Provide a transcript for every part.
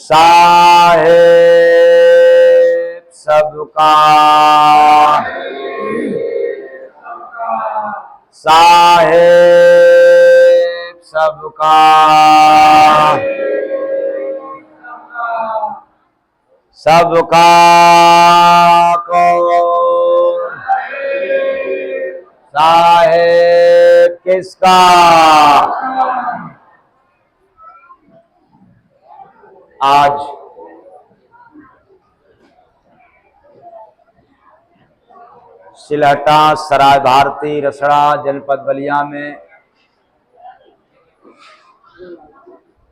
साहेब सबका, साहेब सबका, सबका कौन? साहेब किसका? आज सिलहटा सराय भारती रसड़ा जनपद बलिया में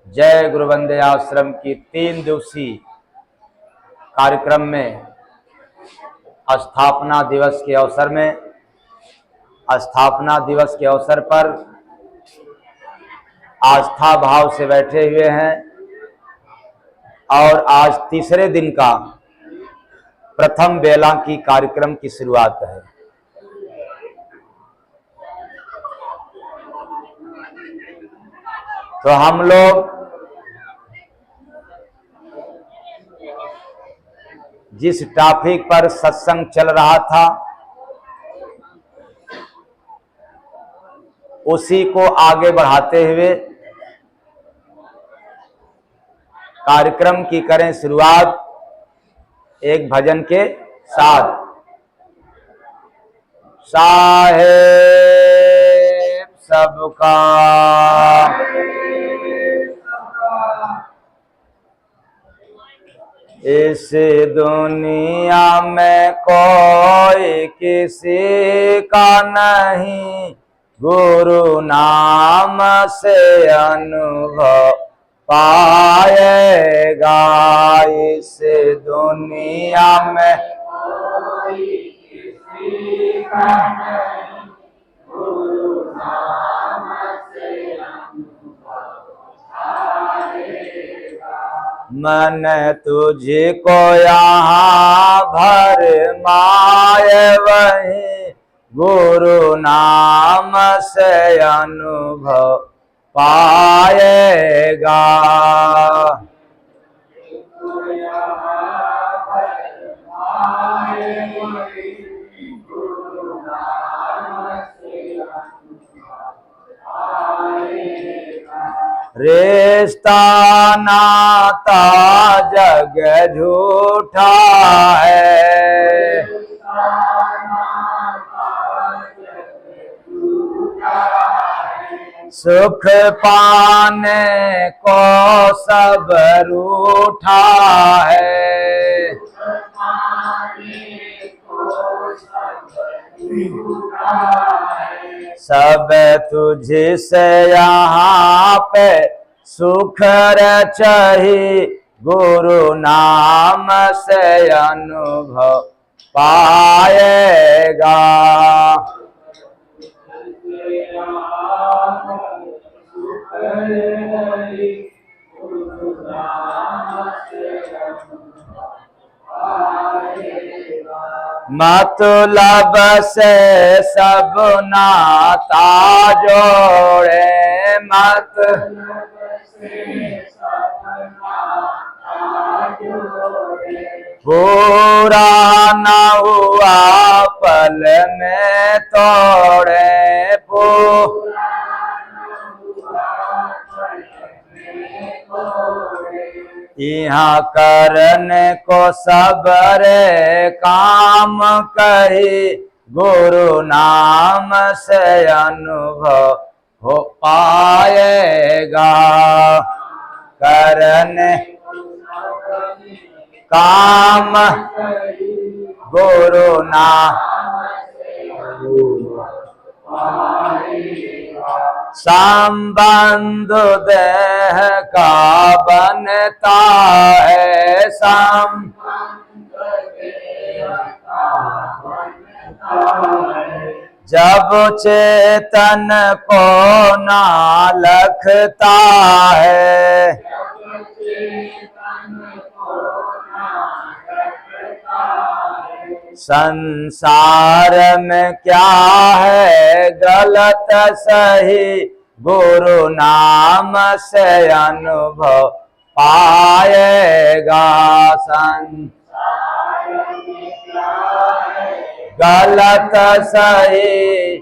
जय गुरुवंदे आश्रम की 3 दिवसीय कार्यक्रम में स्थापना दिवस के अवसर में, स्थापना दिवस के अवसर पर आस्था भाव से बैठे हुए हैं और आज तीसरे दिन का प्रथम बेला की कार्यक्रम की शुरुआत है। तो हम लोग जिस टॉपिक पर सत्संग चल रहा था उसी को आगे बढ़ाते हुए कार्यक्रम की करें शुरुआत एक भजन के साथ। साहेब सबका, इस दुनिया में कोई किसी का नहीं, गुरु नाम से अनुभव पाएगा। इस दुनिया में कोई किसी का नहीं, गुरु नाम से अनुभव पाएगा। मन तुझको यहाँ भर माए वही, गुरु नाम से अनुभव पाएगा। रिश्ता नाता जग झूठा है, सुख पाने को सब रूठा है। सब तुझसे यहाँ पे सुख चाहिए, गुरु नाम से अनुभव पाएगा। मतलब से सब नाता जोड़े, पूरा न हुआ पल में तोड़े, यहाँ करने को सबरे काम कही, गुरु नाम से अनुभव हो पाएगा। करने काम गुरु नाम संबंध देह का बनता है, जब चेतन को ना लखता है, संसार में क्या है गलत सही, गुरु नाम से अनुभव पाएगा। गलत सही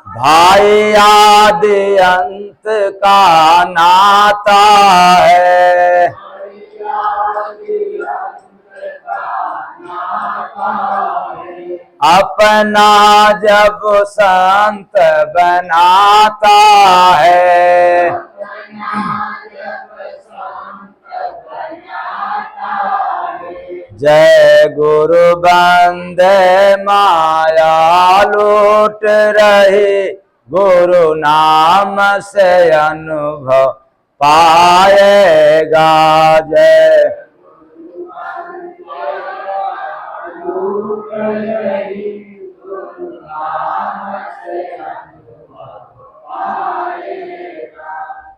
भाई आदि अंत का नाता है। अपना जब संत बनाता है, जय गुरु बंदे माया लूट रही, गुरु नाम से अनुभव पाएगा। जय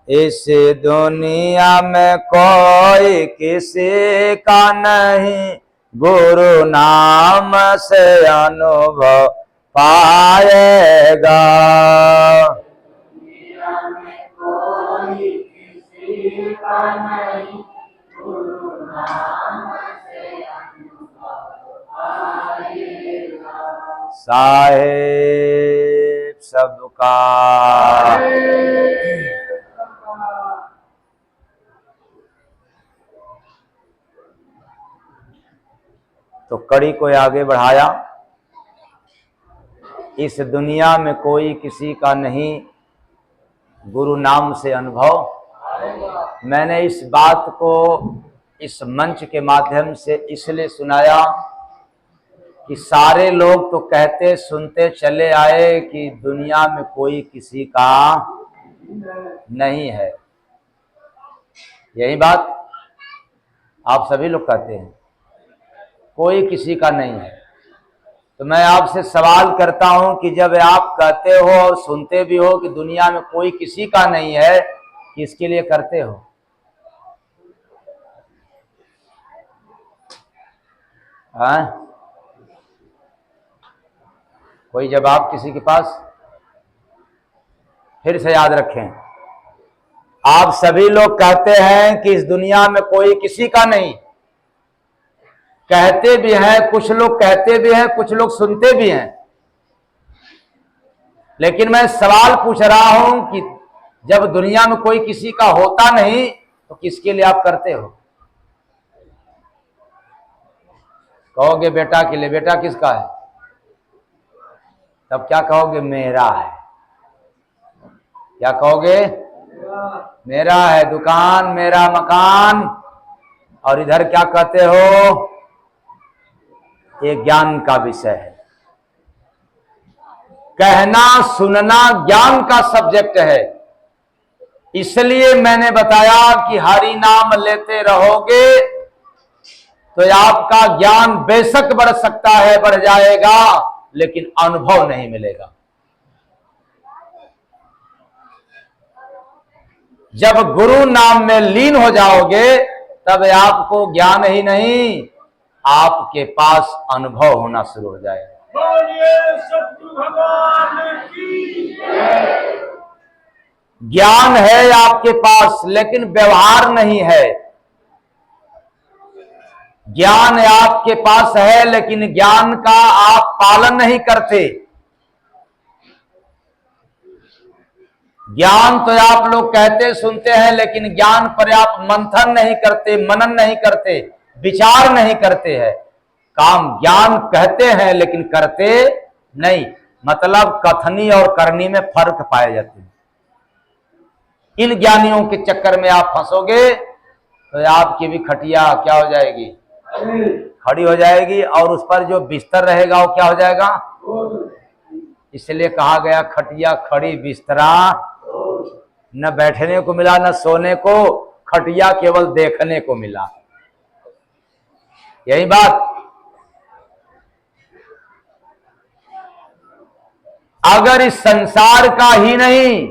इस दुनिया में कोई किसी का नहीं, गुरु नाम से अनुभव पाएगा। दुनिया में कोई किसी का नहीं, गुरु नाम से अनुभव पाएगा। साहेब सबका तो कड़ी को आगे बढ़ाया। इस दुनिया में कोई किसी का नहीं, गुरु नाम से अनुभव। मैंने इस बात को इस मंच के माध्यम से इसलिए सुनाया कि सारे लोग तो कहते सुनते चले आए कि दुनिया में कोई किसी का नहीं है। यही बात आप सभी लोग कहते हैं, कोई किसी का नहीं है। तो मैं आपसे सवाल करता हूं कि जब आप कहते हो और सुनते भी हो कि दुनिया में कोई किसी का नहीं है, किसके लिए करते हो? हाँ? कोई जवाब किसी के पास? फिर से याद रखें, आप सभी लोग कहते हैं कि इस दुनिया में कोई किसी का नहीं, कहते भी हैं, कुछ लोग कहते भी हैं, कुछ लोग सुनते भी हैं। लेकिन मैं सवाल पूछ रहा हूं कि जब दुनिया में कोई किसी का होता नहीं तो किसके लिए आप करते हो? कहोगे बेटा के लिए। बेटा किसका है? तब क्या कहोगे? मेरा है। क्या कहोगे? मेरा है दुकान, मेरा मकान। और इधर क्या कहते हो? ये ज्ञान का विषय है। कहना सुनना ज्ञान का सब्जेक्ट है। इसलिए मैंने बताया कि हरि नाम लेते रहोगे तो आपका ज्ञान बेशक बढ़ सकता है, बढ़ जाएगा, लेकिन अनुभव नहीं मिलेगा। जब गुरु नाम में लीन हो जाओगे तब आपको ज्ञान ही नहीं, आपके पास अनुभव होना शुरू हो जाएगा। सतगुरु भगवान की ज्ञान है आपके पास, लेकिन व्यवहार नहीं है। ज्ञान आपके पास है, लेकिन ज्ञान का आप पालन नहीं करते। ज्ञान तो आप लोग कहते सुनते हैं, लेकिन ज्ञान पर आप मंथन नहीं करते, मनन नहीं करते, विचार नहीं करते हैं। काम ज्ञान कहते हैं लेकिन करते नहीं। मतलब कथनी और करनी में फर्क पाए जाते हैं। इन ज्ञानियों के चक्कर में आप फंसोगे तो आपकी भी खटिया क्या हो जाएगी? खड़ी हो जाएगी। और उस पर जो बिस्तर रहेगा वो क्या हो जाएगा? इसलिए कहा गया खटिया खड़ी बिस्तरा न बैठने को मिला न सोने को, खटिया केवल देखने को मिला। यही बात। अगर इस संसार का ही नहीं,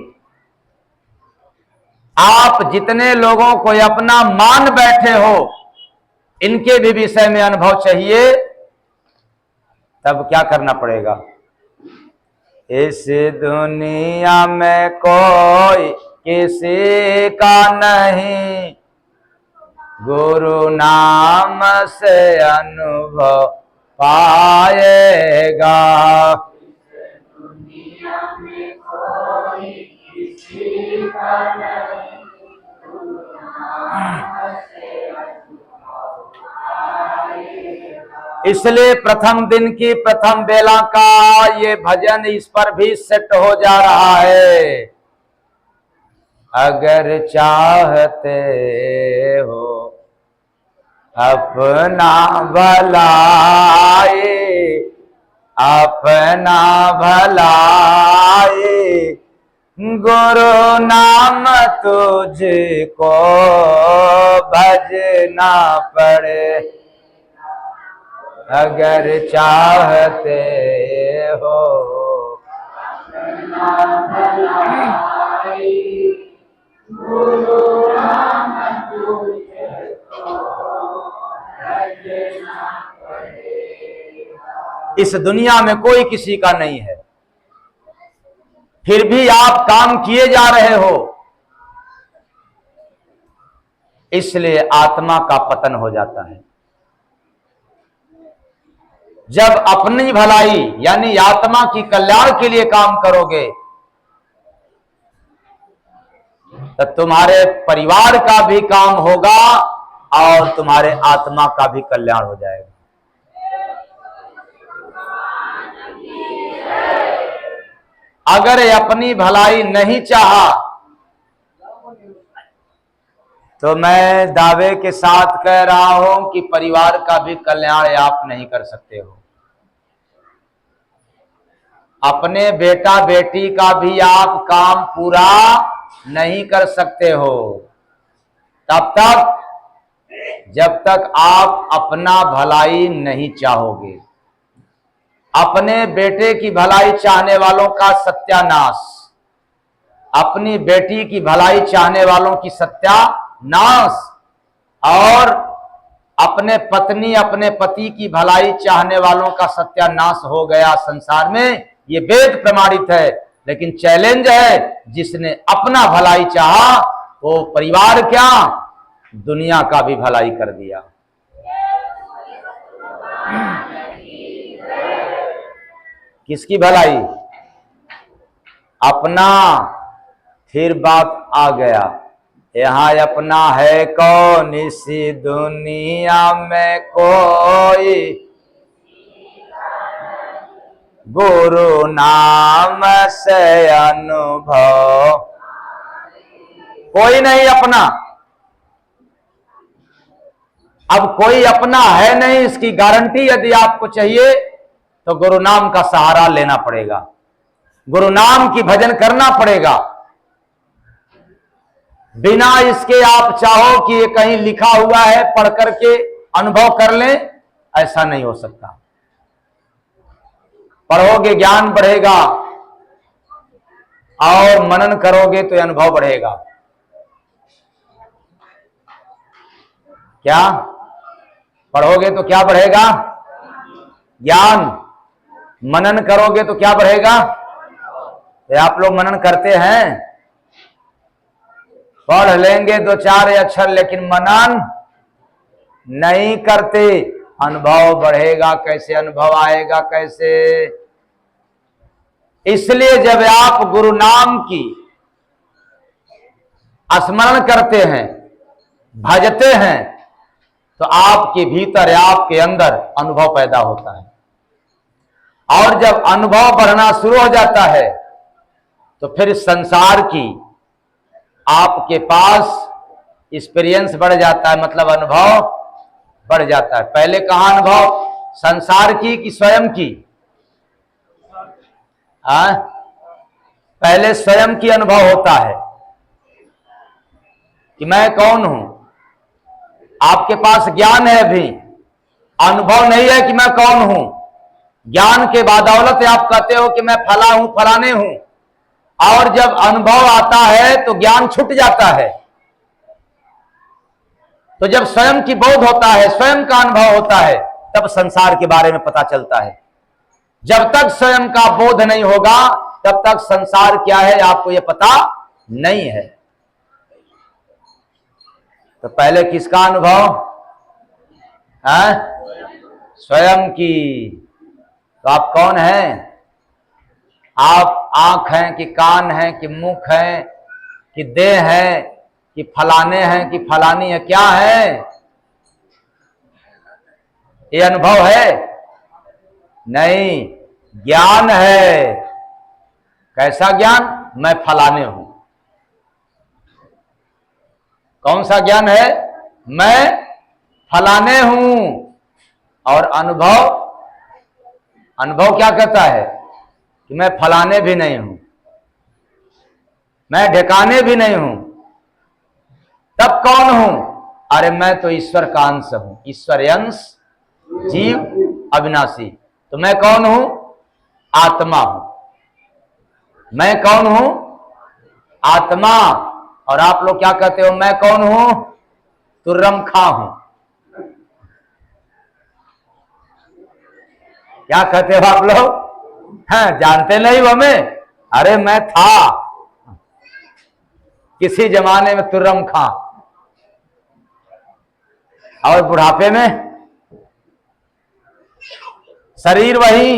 आप जितने लोगों को अपना मान बैठे हो, इनके भी विषय में अनुभव चाहिए, तब क्या करना पड़ेगा? इस दुनिया में कोई किसी का नहीं, गुरु नाम से अनुभव पाएगा। दुनिया में कोई किसी का नहीं, गुरु नाम से अनुभव पाएगा। इसलिए प्रथम दिन की प्रथम बेला का ये भजन इस पर भी सेट हो जा रहा है। अगर चाहते हो अपना भलाई, अपना भलाई, गुरु नाम तुझको भजना पड़े। अगर चाहते हो अपना भलाई, गुरु नाम तुझको भजना पड़ेगा। इस दुनिया में कोई किसी का नहीं है, फिर भी आप काम किए जा रहे हो, इसलिए आत्मा का पतन हो जाता है। जब अपनी भलाई यानी आत्मा की कल्याण के लिए काम करोगे तो तुम्हारे परिवार का भी काम होगा और तुम्हारे आत्मा का भी कल्याण हो जाएगा। अगर अपनी भलाई नहीं चाहा तो मैं दावे के साथ कह रहा हूं कि परिवार का भी कल्याण आप नहीं कर सकते हो। अपने बेटा बेटी का भी आप काम पूरा नहीं कर सकते हो तब तक जब तक आप अपना भलाई नहीं चाहोगे। अपने बेटे की भलाई चाहने वालों का सत्यानाश, अपनी बेटी की भलाई चाहने वालों की सत्यानाश, और अपने पत्नी अपने पति की भलाई चाहने वालों का सत्यानाश हो गया संसार में। ये वेद प्रमाणित है। लेकिन चैलेंज है, जिसने अपना भलाई चाहा वो परिवार क्या दुनिया का भी भलाई कर दिया। किसकी भलाई? अपना। फिर बात आ गया, यहाँ अपना है कौन इसी दुनिया में कोई, गुरु नाम से अनुभव। कोई नहीं अपना। अब कोई अपना है नहीं, इसकी गारंटी यदि आपको चाहिए तो गुरु नाम का सहारा लेना पड़ेगा, गुरु नाम की भजन करना पड़ेगा। बिना इसके आप चाहो कि ये कहीं लिखा हुआ है पढ़ करके अनुभव कर लें, ऐसा नहीं हो सकता। पढ़ोगे ज्ञान बढ़ेगा और मनन करोगे तो अनुभव बढ़ेगा। क्या पढ़ोगे तो क्या बढ़ेगा? ज्ञान। मनन करोगे तो क्या बढ़ेगा? तो आप लोग मनन करते हैं? पढ़ लेंगे दो चार अक्षर लेकिन मनन नहीं करते। अनुभव बढ़ेगा कैसे? अनुभव आएगा कैसे? इसलिए जब आप गुरु नाम की स्मरण करते हैं, भजते हैं, तो आपके भीतर आपके अंदर अनुभव पैदा होता है। और जब अनुभव बढ़ना शुरू हो जाता है तो फिर संसार की आपके पास एक्सपीरियंस बढ़ जाता है, मतलब अनुभव बढ़ जाता है। पहले कहां अनुभव? संसार की कि स्वयं की? पहले स्वयं की अनुभव होता है कि मैं कौन हूं। आपके पास ज्ञान है, अभी अनुभव नहीं है कि मैं कौन हूं। ज्ञान के बदौलत आप कहते हो कि मैं फला हूं फलाने हूं, और जब अनुभव आता है तो ज्ञान छूट जाता है। तो जब स्वयं की बोध होता है, स्वयं का अनुभव होता है, तब संसार के बारे में पता चलता है। जब तक स्वयं का बोध नहीं होगा तब तक संसार क्या है आपको यह पता नहीं है। तो पहले किसका अनुभव है? स्वयं की। तो आप कौन हैं? आप आंख हैं कि कान हैं कि मुख हैं कि देह है कि फलाने हैं कि फलानी है? क्या है? ये अनुभव है? नहीं, ज्ञान है। कैसा ज्ञान? मैं फलाने हूं। कौन सा ज्ञान है? मैं फलाने हूं। और अनुभव, अनुभव क्या कहता है कि मैं फलाने भी नहीं हूं, मैं ढिकाने भी नहीं हूं। तब कौन हूं? अरे मैं तो ईश्वर का अंश हूं, ईश्वर अंश जीव अविनाशी। तो मैं कौन हूं? आत्मा हूं। मैं कौन हूं? आत्मा। और आप लोग क्या कहते हो? मैं कौन हूं? तुर्रम खा हूं। क्या कहते हो आप लोग? हैं, जानते नहीं हो हमें? अरे मैं था किसी जमाने में तुर्रम खा, और बुढ़ापे में शरीर वही,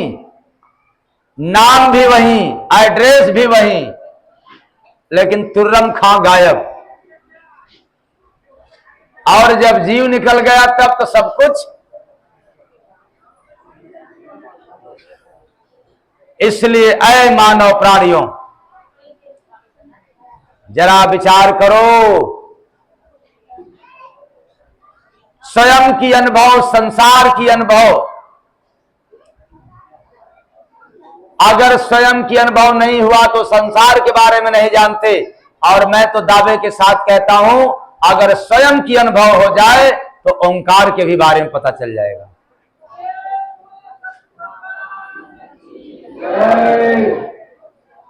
नाम भी वही, एड्रेस भी वही, लेकिन तुर्रम खा गायब। और जब जीव निकल गया तब तो सब कुछ। इसलिए ऐ मानव प्राणियों, जरा विचार करो। स्वयं की अनुभव, संसार की अनुभव। अगर स्वयं की अनुभव नहीं हुआ तो संसार के बारे में नहीं जानते। और मैं तो दावे के साथ कहता हूं, अगर स्वयं की अनुभव हो जाए तो ओंकार के भी बारे में पता चल जाएगा।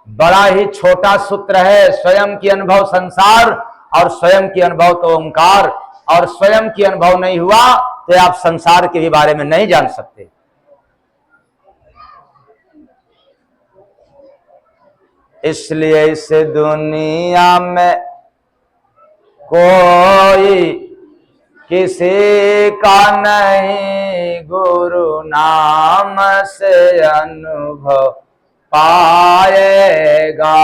बड़ा ही छोटा सूत्र है, स्वयं की अनुभव संसार और स्वयं की अनुभव तो ओंकार। और स्वयं की अनुभव नहीं हुआ तो आप संसार के भी बारे में नहीं जान सकते। इसलिए इस दुनिया में कोई किसी का नहीं गुरु नाम से अनुभव पाएगा।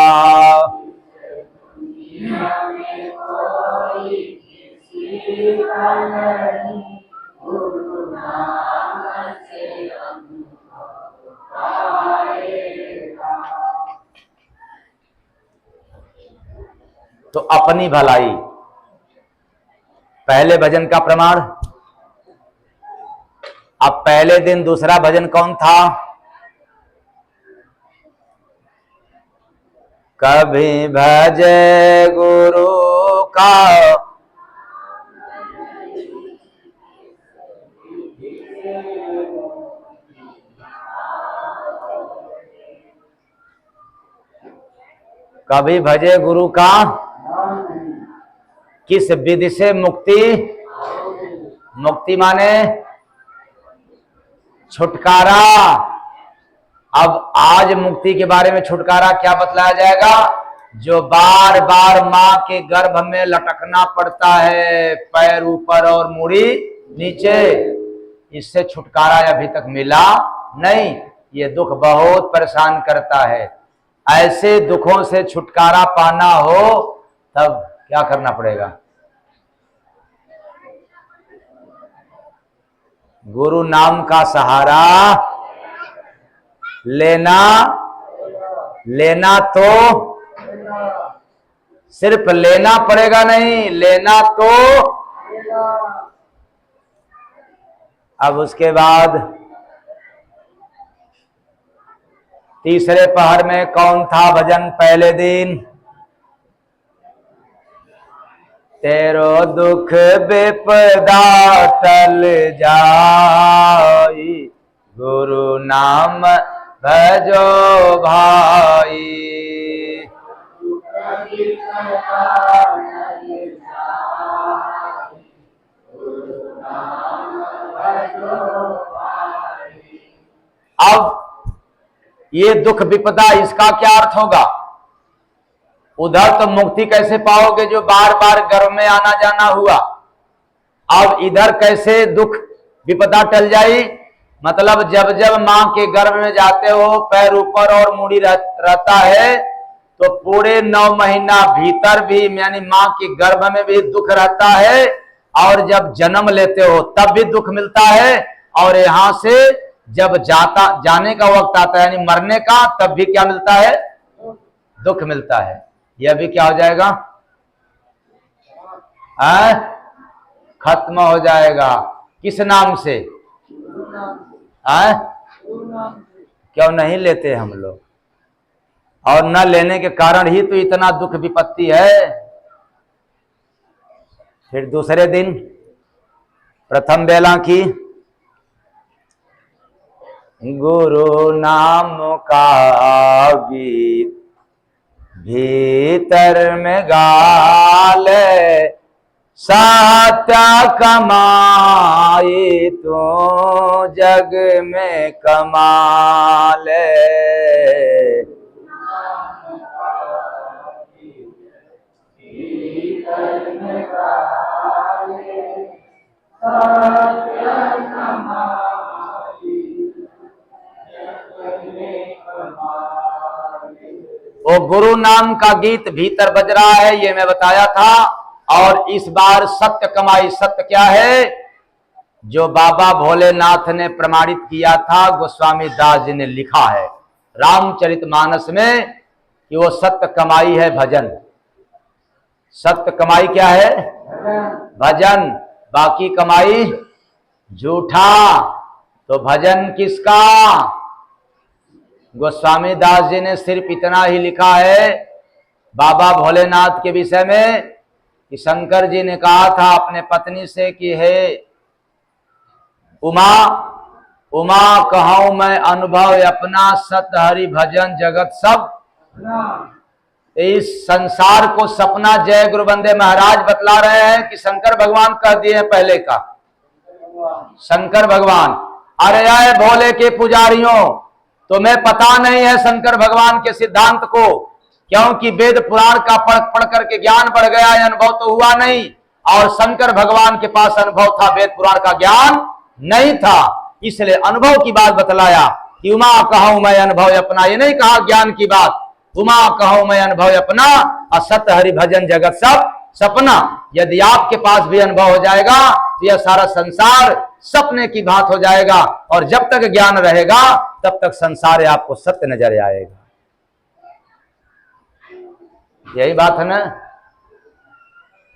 तो अपनी भलाई। पहले भजन का प्रमाण। अब पहले दिन दूसरा भजन कौन था? कभी भजे गुरु का कभी भजे गुरु का किस विधि से मुक्ति? मुक्ति माने छुटकारा। अब आज मुक्ति के बारे में छुटकारा क्या बतलाया जाएगा? जो बार बार मां के गर्भ में लटकना पड़ता है, पैर ऊपर और मुड़ी नीचे, इससे छुटकारा अभी तक मिला नहीं। ये दुख बहुत परेशान करता है। ऐसे दुखों से छुटकारा पाना हो तब क्या करना पड़ेगा? गुरु नाम का सहारा लेना। लेना तो सिर्फ लेना पड़ेगा नहीं, लेना तो। अब उसके बाद तीसरे पहर में कौन था भजन पहले दिन? तेरो दुख विपदा टल जाई, गुरु नाम भजो भाई। अब ये दुख विपदा, इसका क्या अर्थ होगा? उधर तो मुक्ति कैसे पाओगे जो बार बार गर्भ में आना जाना हुआ, अब इधर कैसे दुख विपदा टल जाई? मतलब जब जब मां के गर्भ में जाते हो, पैर ऊपर और मुड़ी रहता है, तो पूरे 9 महीना भीतर भी यानी मां के गर्भ में भी दुख रहता है, और जब जन्म लेते हो तब भी दुख मिलता है, और यहां से जब जाने का वक्त आता है यानी मरने का, तब भी क्या मिलता है? दुख मिलता है। यह भी क्या हो जाएगा? खत्म हो जाएगा। किस नाम से? क्यों नहीं लेते हम लोग? और न लेने के कारण ही तो इतना दुख विपत्ति है। फिर दूसरे दिन प्रथम बेला की गुरु नाम का गीत भीतर में गाले, सत्य कमाई तो जग में कमाले। वो गुरु नाम का गीत भीतर बज रहा है, ये मैं बताया था। और इस बार सत्य कमाई, सत्य क्या है? जो बाबा भोलेनाथ ने प्रमाणित किया था, गोस्वामी दास जी ने लिखा है रामचरितमानस में कि वो सत्य कमाई है भजन। सत्य कमाई क्या है? भजन। बाकी कमाई झूठा। तो भजन किसका? गोस्वामी दास जी ने सिर्फ इतना ही लिखा है बाबा भोलेनाथ के विषय में कि शंकर जी ने कहा था अपने पत्नी से कि हे उमा, उमा कहूं मैं अनुभव अपना, सत हरि भजन जगत सब। इस संसार को सपना जय गुरु बंदे महाराज बतला रहे हैं कि शंकर भगवान कह दिए हैं पहले का। शंकर भगवान, अरे आए भोले के पुजारियों, तुम्हें पता नहीं है शंकर भगवान के सिद्धांत को, क्योंकि वेद पुराण का पढ़ करके ज्ञान बढ़ गया है, अनुभव तो हुआ नहीं। और शंकर भगवान के पास अनुभव था, वेद पुराण का ज्ञान नहीं था, इसलिए अनुभव की बात बतलाया कि उमा कहूं मैं अनुभव अपना। ये नहीं कहा ज्ञान की बात, उमा कहूं मैं अनुभव अपना, असत हरि भजन जगत सब सपना। यदि आपके पास भी अनुभव हो जाएगा तो यह सारा संसार सपने की बात हो जाएगा, और जब तक ज्ञान रहेगा तब तक संसार आपको सत्य नजर आएगा। यही बात है ना।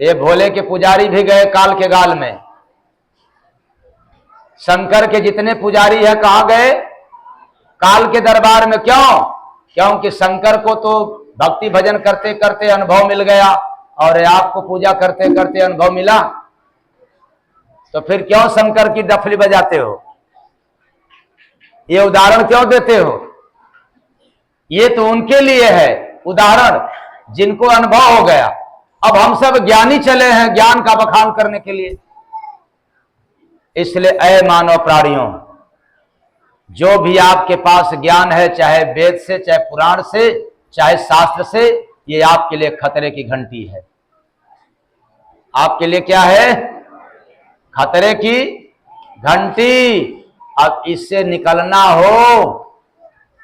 ये भोले के पुजारी भी गए काल के गाल में। शंकर के जितने पुजारी है कहां गए? काल के दरबार में। क्यों? क्योंकि शंकर को तो भक्ति भजन करते करते अनुभव मिल गया, और आपको पूजा करते करते अनुभव मिला, तो फिर क्यों शंकर की डफली बजाते हो? ये उदाहरण क्यों देते हो? ये तो उनके लिए है उदाहरण जिनको अनुभव हो गया। अब हम सब ज्ञानी चले हैं ज्ञान का बखान करने के लिए। इसलिए ऐ मानव प्राणियों, जो भी आपके पास ज्ञान है, चाहे वेद से, चाहे पुराण से, चाहे शास्त्र से, ये आपके लिए खतरे की घंटी है। आपके लिए क्या है? खतरे की घंटी। अब इससे निकलना हो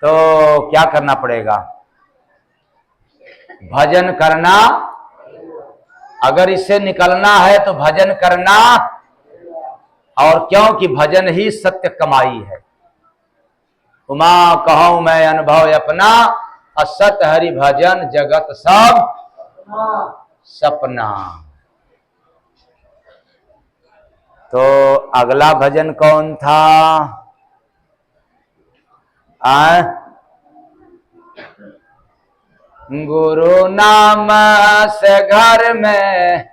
तो क्या करना पड़ेगा? भजन करना। अगर इससे निकलना है तो भजन करना, और क्योंकि भजन ही सत्य कमाई है। उमा कहूं मैं अनुभव अपना, असत हरि भजन जगत सब सपना। तो अगला भजन कौन था? गुरु नाम से घर में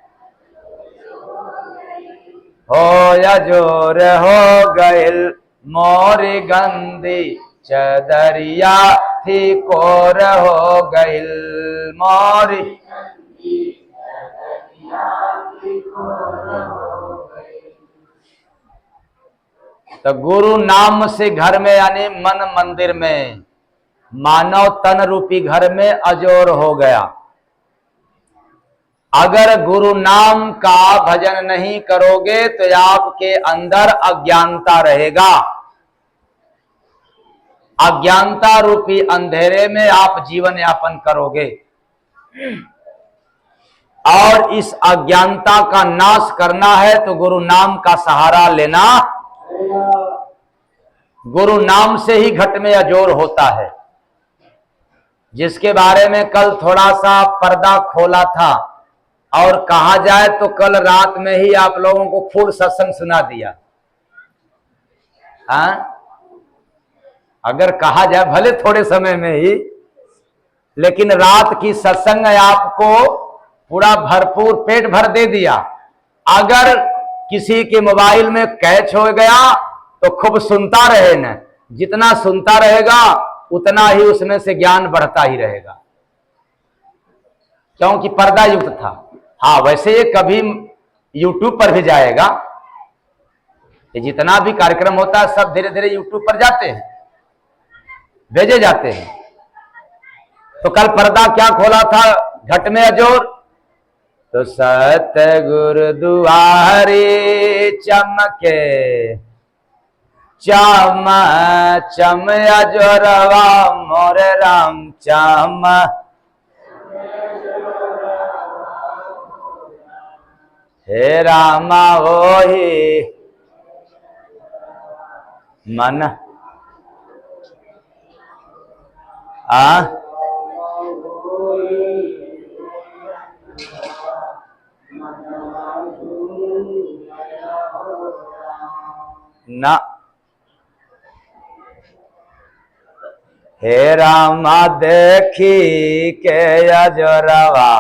हो या जोर हो गइल, मोरी गंदी चदरिया थी कोर हो गइल, मोरी तो गुरु नाम से घर में यानी मन मंदिर में, मानव तन रूपी घर में अजोर हो गया। अगर गुरु नाम का भजन नहीं करोगे तो आपके अंदर अज्ञानता रहेगा। अज्ञानता रूपी अंधेरे में आप जीवन यापन करोगे और इस अज्ञानता का नाश करना है तो गुरु नाम का सहारा लेना। गुरु नाम से ही घट में अजोर होता है, जिसके बारे में कल थोड़ा सा पर्दा खोला था। और कहा जाए तो कल रात में ही आप लोगों को फुल सत्संग सुना दिया। हाँ, अगर कहा जाए भले थोड़े समय में ही, लेकिन रात की सत्संग आपको पूरा भरपूर पेट भर दे दिया। अगर किसी के मोबाइल में कैच हो गया तो खूब सुनता रहे न, जितना सुनता रहेगा उतना ही उसमें से ज्ञान बढ़ता ही रहेगा, क्योंकि पर्दा युक्त था। हाँ, वैसे ये कभी YouTube पर भी जाएगा। ये जितना भी कार्यक्रम होता है सब धीरे धीरे YouTube पर जाते हैं, भेजे जाते हैं। तो कल पर्दा क्या खोला था घट में अजोर, तो सतगुरु दुआरे चमके चम चम अजोरवा मोर राम चम। हे रामा ओही मन ना। हे रामा देखी के अजोरवा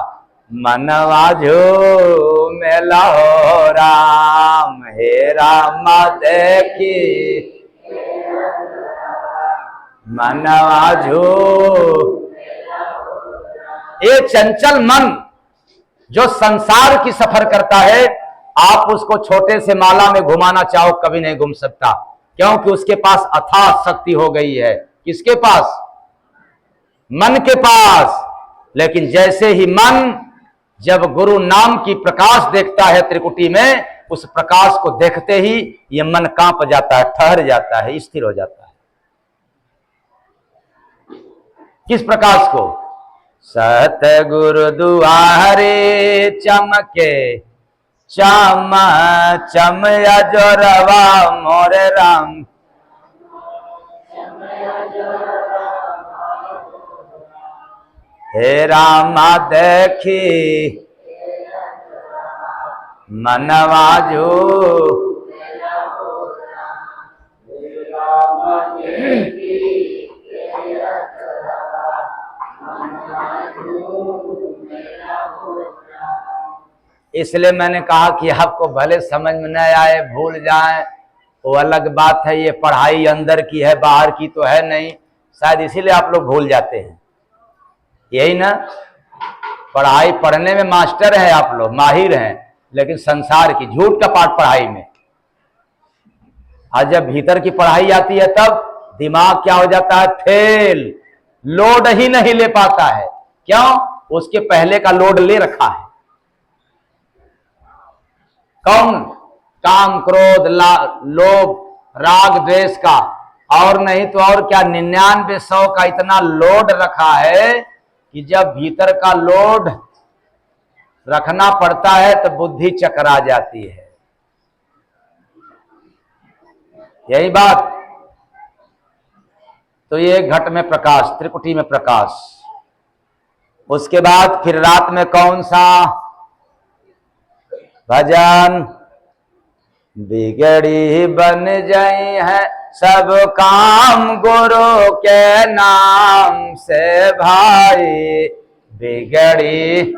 मनवा झूमेला हो राम। हे रामा देखी मनवा झूम। ये चंचल मन जो संसार की सफर करता है, आप उसको छोटे से माला में घुमाना चाहो कभी नहीं घूम सकता, क्योंकि उसके पास अथाह शक्ति हो गई है। किसके पास? मन के पास। लेकिन जैसे ही मन जब गुरु नाम की प्रकाश देखता है त्रिकुटी में, उस प्रकाश को देखते ही यह मन कांप जाता है, ठहर जाता है, स्थिर हो जाता है। किस प्रकाश को? सतगुरु दुआरे चमके चम चम अजोरवा मोर राम। हे रामा देखी मनवा झूम। इसलिए मैंने कहा कि आपको भले समझ में न आए, भूल जाएं, वो अलग बात है। ये पढ़ाई अंदर की है, बाहर की तो है नहीं, शायद इसीलिए आप लोग भूल जाते हैं। यही ना, पढ़ाई पढ़ने में मास्टर हैं आप लोग, माहिर हैं, लेकिन संसार की झूठ का पाठ पढ़ाई में। आज जब भीतर की पढ़ाई आती है तब दिमाग क्या हो जाता है? फेल, लोड ही नहीं ले पाता है। क्यों? उसके पहले का लोड ले रखा है। कौन? काम, क्रोध, लोभ, राग, द्वेष का, और नहीं तो और क्या, 99 का इतना लोड रखा है कि जब भीतर का लोड रखना पड़ता है तो बुद्धि चकरा जाती है। यही बात। तो ये घट में प्रकाश, त्रिकुटी में प्रकाश। उसके बाद फिर रात में कौन सा भजन? बिगड़ी बन जाई है सब काम गुरु के नाम से भाई। बिगड़ी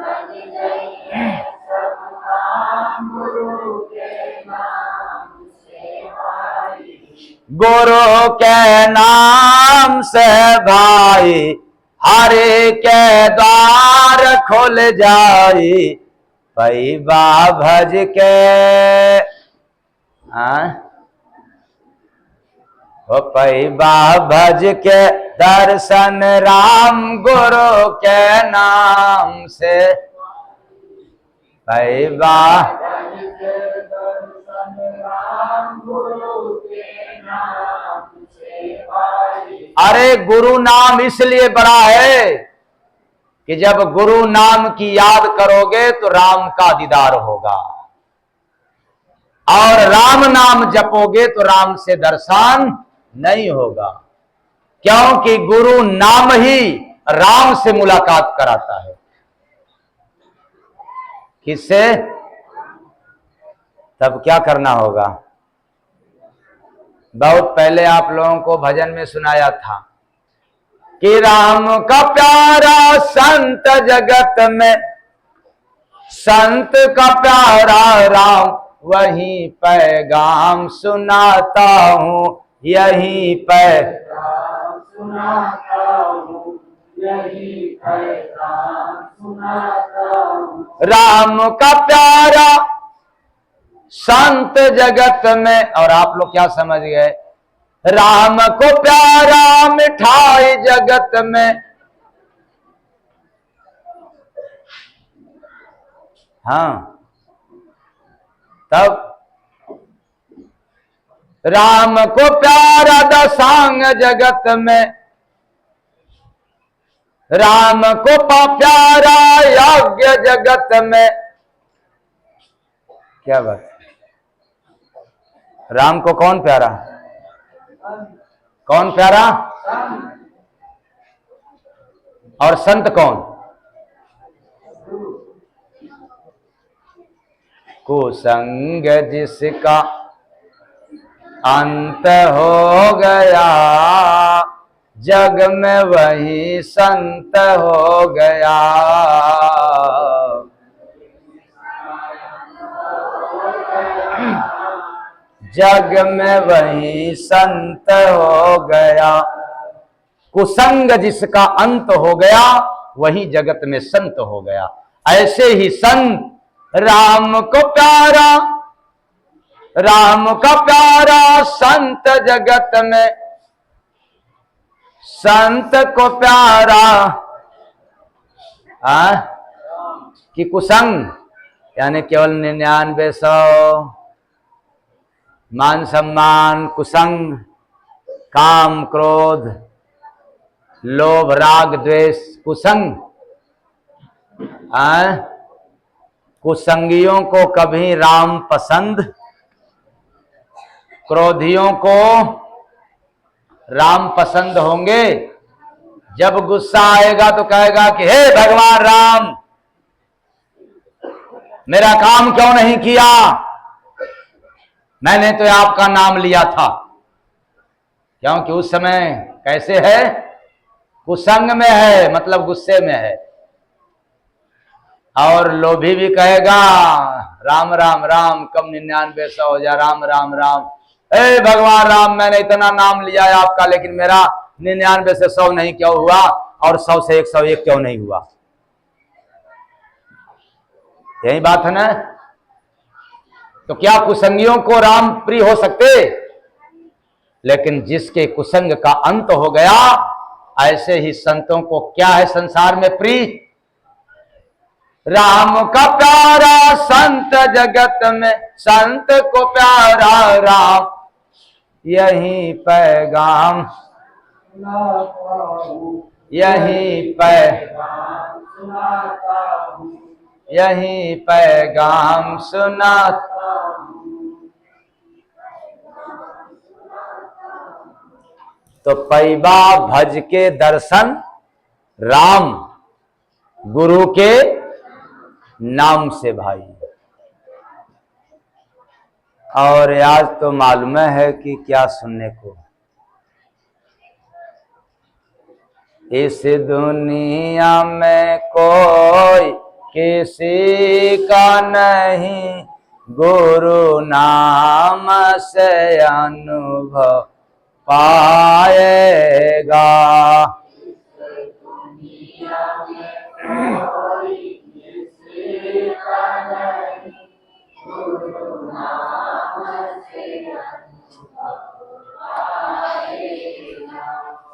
गुरु के नाम से भाई, हरे के द्वार खुल जाई। पैबा भज के हो पैबा भज के दर्शन राम गुरु के नाम से पैबा। अरे गुरु नाम इसलिए बड़ा है कि जब गुरु नाम की याद करोगे तो राम का दीदार होगा, और राम नाम जपोगे तो राम से दर्शन नहीं होगा, क्योंकि गुरु नाम ही राम से मुलाकात कराता है। किससे? तब क्या करना होगा? बहुत पहले आप लोगों को भजन में सुनाया था कि राम का प्यारा संत जगत में, संत का प्यारा राम वही पैगाम सुनाता हूँ, यही पैगाम सुनाता हूँ, यही पैगाम सुनाता हूँ। राम का प्यारा संत जगत में, और आप लोग क्या समझ गए? राम को प्यारा मिठाई जगत में। हाँ, तब राम को प्यारा दसांग जगत में, राम को प्यारा यज्ञ जगत में। क्या बात? राम को कौन प्यारा? कौन प्यारा? और संत कौन? कुसंग जिसका अंत हो गया, जग में वही संत हो गया। जग में वही संत हो गया। कुसंग जिसका अंत हो गया वही जगत में संत हो गया। ऐसे ही संत राम को प्यारा, राम का प्यारा संत जगत में, संत को प्यारा कि कुसंग यानी केवल 9900 मान सम्मान, कुसंग, काम क्रोध, लोभ राग द्वेष, कुसंग। कुसंगियों को कभी राम पसंद, क्रोधियों को राम पसंद होंगे। जब गुस्सा आएगा तो कहेगा कि हे भगवान राम, मेरा काम क्यों नहीं किया? मैंने तो आपका नाम लिया था। क्योंकि उस समय कैसे है? कुसंग में है, मतलब गुस्से में है। और लोभी भी कहेगा राम राम राम, कब 9900 हो जा, राम राम राम। ए भगवान राम, मैंने इतना नाम लिया है आपका, लेकिन मेरा 99 से 100 नहीं क्यों हुआ, और 100 से 101 क्यों नहीं हुआ? यही बात है ना। तो क्या कुसंगियों को राम प्रिय हो सकते? लेकिन जिसके कुसंग का अंत हो गया, ऐसे ही संतों को क्या है संसार में प्रिय? राम का प्यारा संत जगत में, संत को प्यारा राम, यही पैगाम, यही पैगाम, यही पैगाम सुनाता। तो पैबा भज के दर्शन राम गुरु के नाम से भाई। और आज तो मालूम है कि क्या सुनने को, इस दुनिया में कोई किसी का नहीं, गुरु नाम से अनुभव पाएगा।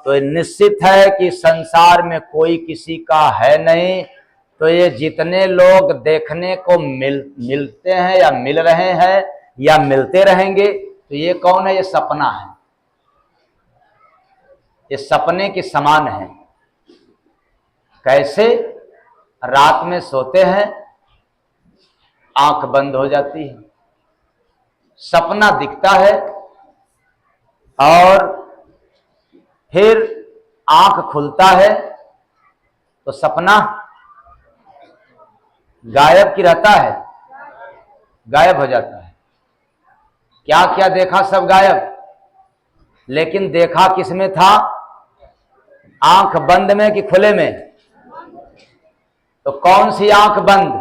तो निश्चित है कि संसार में कोई किसी का है नहीं। तो ये जितने लोग देखने को मिलते हैं या मिल रहे हैं या मिलते रहेंगे, तो ये कौन है? ये सपना है। ये सपने के समान है। कैसे? रात में सोते हैं, आंख बंद हो जाती है, सपना दिखता है, और फिर आंख खुलता है तो सपना गायब की रहता है, गायब हो जाता है। क्या क्या देखा? सब गायब। लेकिन देखा किसमें था? आंख बंद में कि खुले में? तो कौन सी आंख बंद?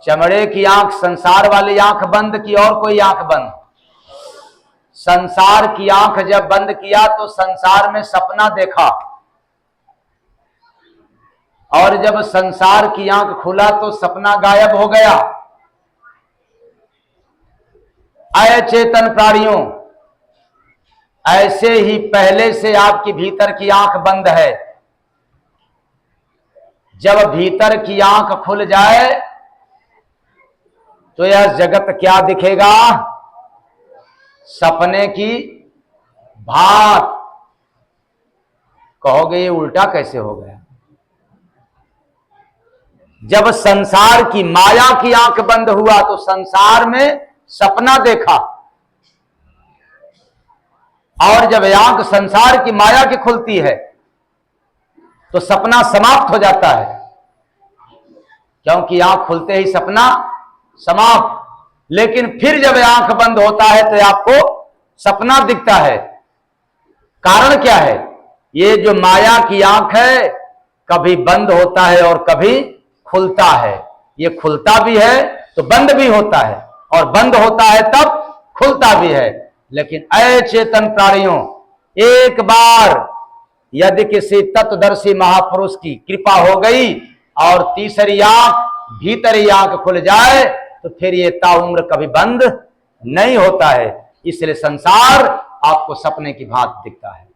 चमड़े की आंख, संसार वाली आंख बंद की और कोई आंख बंद? संसार की आंख जब बंद किया तो संसार में सपना देखा, और जब संसार की आंख खुला तो सपना गायब हो गया। अचेतन प्राणियों, ऐसे ही पहले से आपकी भीतर की आंख बंद है। जब भीतर की आंख खुल जाए तो यह जगत क्या दिखेगा? सपने की भांति। कहोगे ये उल्टा कैसे हो गया? जब संसार की माया की आंख बंद हुआ तो संसार में सपना देखा, और जब आंख संसार की माया की खुलती है तो सपना समाप्त हो जाता है, क्योंकि आंख खुलते ही सपना समाप्त। लेकिन फिर जब आंख बंद होता है तो आपको सपना दिखता है। कारण क्या है? ये जो माया की आंख है कभी बंद होता है और कभी खुलता है। ये खुलता भी है तो बंद भी होता है, और बंद होता है तब खुलता भी है। लेकिन अचेतन प्राणियों, एक बार यदि किसी तत्वदर्शी महापुरुष की कृपा हो गई और तीसरी आंख, भीतरी आंख खुल जाए तो फिर ये ताउम्र कभी बंद नहीं होता है। इसलिए संसार आपको सपने की भांति दिखता है।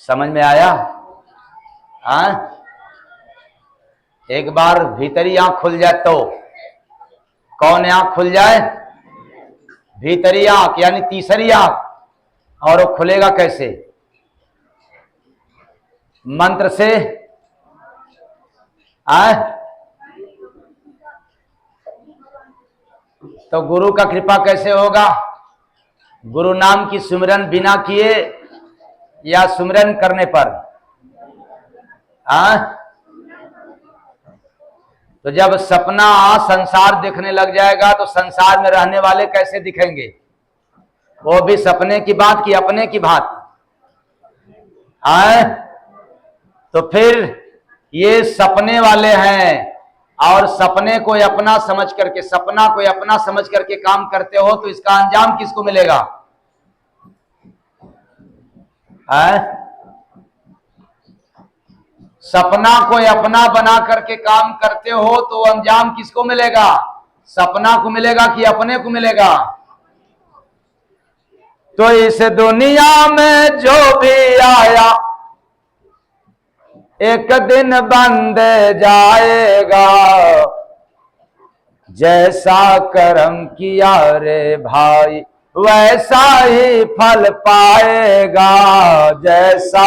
समझ में आया? हाँ, एक बार भीतरी आंख खुल जाए तो कौन आंख खुल जाए? भीतरी आंख, यानी तीसरी आंख। और वो खुलेगा कैसे? मंत्र से। तो गुरु का कृपा कैसे होगा? गुरु नाम की सुमिरन बिना किए या सुमिरन करने पर? तो जब सपना संसार दिखने लग जाएगा तो संसार में रहने वाले कैसे दिखेंगे? वो भी सपने की बात की अपने की बात। तो फिर ये सपने वाले हैं, और सपने को अपना समझ करके, सपना को अपना समझ करके काम करते हो तो इसका अंजाम किसको मिलेगा? सपना को अपना बना करके काम करते हो तो अंजाम किसको मिलेगा? सपना को मिलेगा कि अपने को मिलेगा? तो इस दुनिया में जो भी आया एक दिन बंद जाएगा, जैसा कर्म किया रे भाई वैसा ही फल पाएगा। जैसा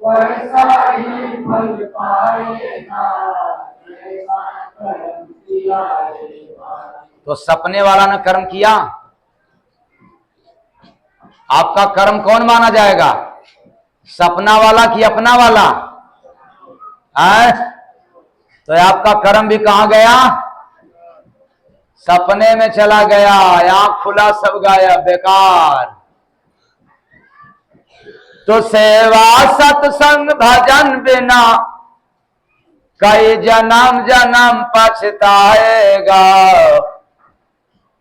वैसा ही फल पाएगा। तो सपने वाला ने कर्म किया, आपका कर्म कौन माना जाएगा? सपना वाला कि अपना वाला? तो आपका कर्म भी कहां गया? सपने में चला गया। आंख खुला सब गाया, बेकार। तो सेवा सत्संग भजन बिना कई जन्म जन्म पछताएगा।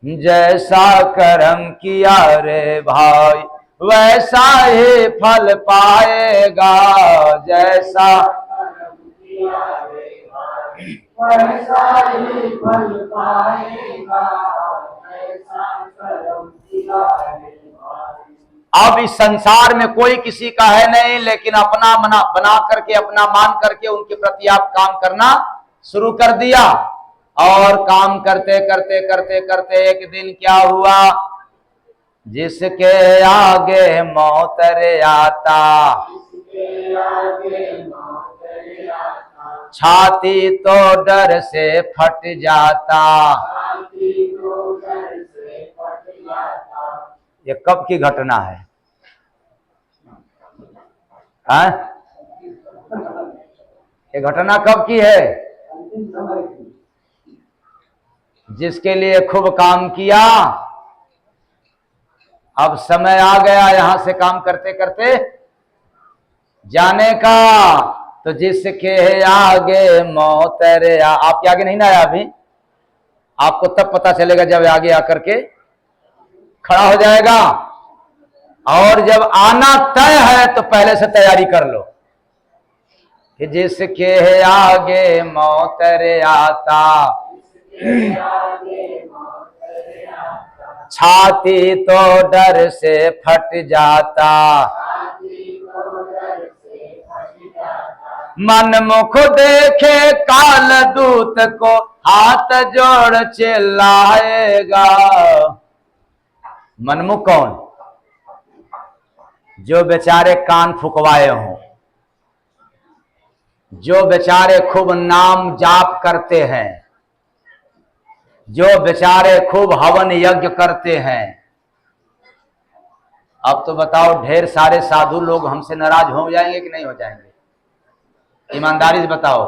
जैसा कर्म किया रे भाई वैसा ही फल पाएगा। जैसा कर्म किया रे भाई वैसा ही फल पाएगा, ऐसा कर्म किया है भाई। अब इस संसार में कोई किसी का है नहीं, लेकिन अपना मना बना करके, अपना मान करके उनके प्रति आप काम करना शुरू कर दिया। और काम करते करते करते करते एक दिन क्या हुआ, जिसके आगे मौतर आता, इसके आगे मौत आता, छाती तो डर से फट जाता। छाती को डर से फट जाता। ये कब की घटना है? हाँ? ये घटना कब की है? अंतिम समय की। जिसके लिए खूब काम किया, अब समय आ गया यहां से काम करते करते जाने का। तो जिसके आगे मौतर आपके आगे नहीं ना आया अभी, आपको तब पता चलेगा जब आगे आकर के खड़ा हो जाएगा। और जब आना तय है तो पहले से तैयारी कर लो कि जिसके आगे मौतर आता, छाती तो डर से फट जाता। मन मुख देखे काल दूत को, हाथ जोड़ चिल्लाएगा। मनमुख कौन? जो बेचारे कान फुकवाए हों, जो बेचारे खूब नाम जाप करते हैं, जो बेचारे खूब हवन यज्ञ करते हैं। अब तो बताओ, ढेर सारे साधु लोग हमसे नाराज हो जाएंगे कि नहीं हो जाएंगे? ईमानदारी से बताओ,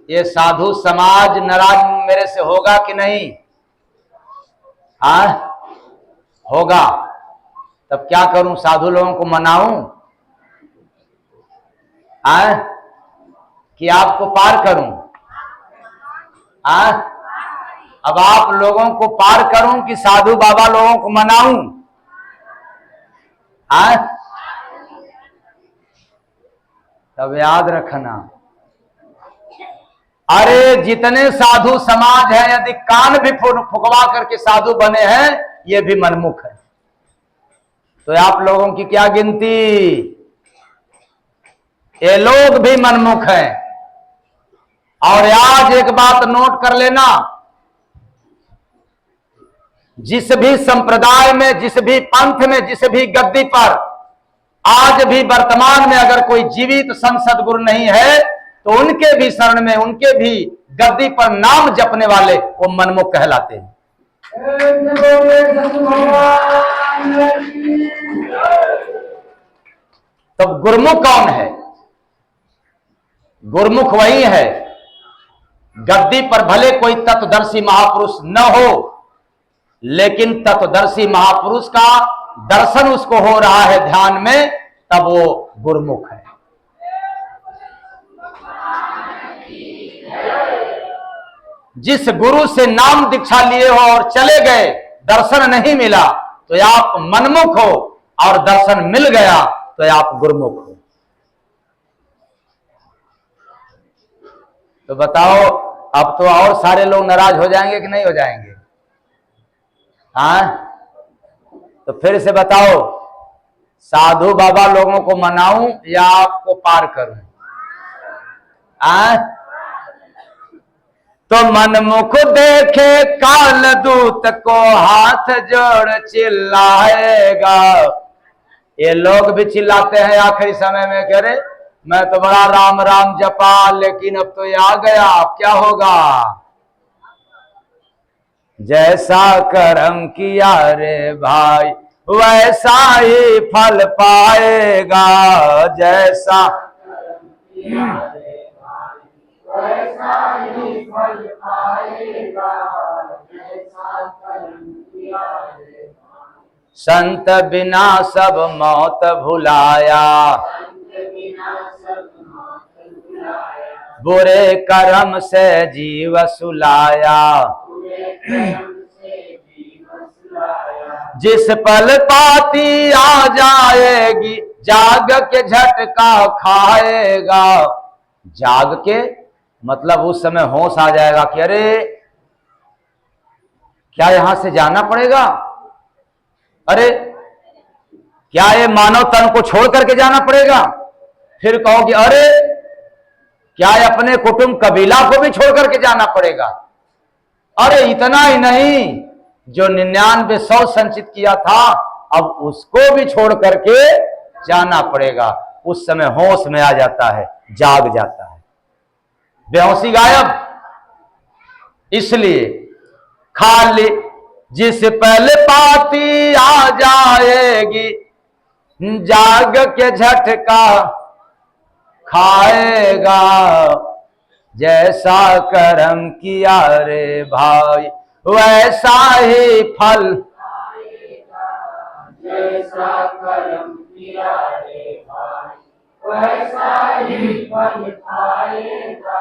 ये साधु समाज नाराज मेरे से होगा कि नहीं? हाँ, होगा। तब क्या करूं? साधु लोगों को मनाऊं कि आपको पार करूं? अब आप लोगों को पार करूं कि साधु बाबा लोगों को मनाऊं? तब याद रखना, अरे जितने साधु समाज है, यदि कान भी फुकवा करके साधु बने हैं, ये भी मनमुख है। तो आप लोगों की क्या गिनती? ये लोग भी मनमुख हैं। और आज एक बात नोट कर लेना, जिस भी संप्रदाय में, जिस भी पंथ में, जिस भी गद्दी पर आज भी वर्तमान में अगर कोई जीवित संत सद्गुरु नहीं है, तो उनके भी शरण में, उनके भी गद्दी पर नाम जपने वाले वो मनमुख कहलाते हैं। तब गुरुमुख कौन है? गुरुमुख वही है, गद्दी पर भले कोई तत्वदर्शी महापुरुष न हो, लेकिन तत्वदर्शी महापुरुष का दर्शन उसको हो रहा है ध्यान में, तब वो गुरुमुख है। जिस गुरु से नाम दीक्षा लिए हो और चले गए, दर्शन नहीं मिला, तो आप मनमुख हो, और दर्शन मिल गया तो आप गुरुमुख हो। तो बताओ, अब तो और सारे लोग नाराज हो जाएंगे कि नहीं हो जाएंगे? तो फिर से बताओ, साधु बाबा लोगों को मनाऊं या आपको पार करूं? तो मनमुख देखे काल दूत को, हाथ जोड़ चिल्लाएगा। ये लोग भी चिल्लाते हैं आखिरी समय में, कह रहे मैं तो बड़ा राम राम जपा, लेकिन अब तो ये आ गया, अब क्या होगा? जैसा कर्म किया रे भाई, वैसा ही फल पाएगा। जैसा वैसा ही फल पाएगा, जैसा कर्म किया है। संत बिना सब मौत भुलाया, बुरे कर्म से जीव सुलाया। जिस पल पाती आ जाएगी, जाग के झटका खाएगा। जाग के मतलब उस समय होश आ जाएगा कि अरे क्या यहां से जाना पड़ेगा, अरे क्या ये मानव तन को छोड़ करके जाना पड़ेगा। फिर कहो कि अरे क्या ये अपने कुटुंब कबीला को भी छोड़ करके जाना पड़ेगा। अरे इतना ही नहीं, जो 99 100 संचित किया था अब उसको भी छोड़ करके जाना पड़ेगा। उस समय होश में आ जाता है, जाग जाता है, बेहोशी गायब। इसलिए खाली जिस पहले पाती आ जाएगी, जाग के झटका खाएगा। जैसा कर्म किया रे भाई वैसा ही फल, जैसा कर्म किया रे भाई वैसा ही फल पाएगा।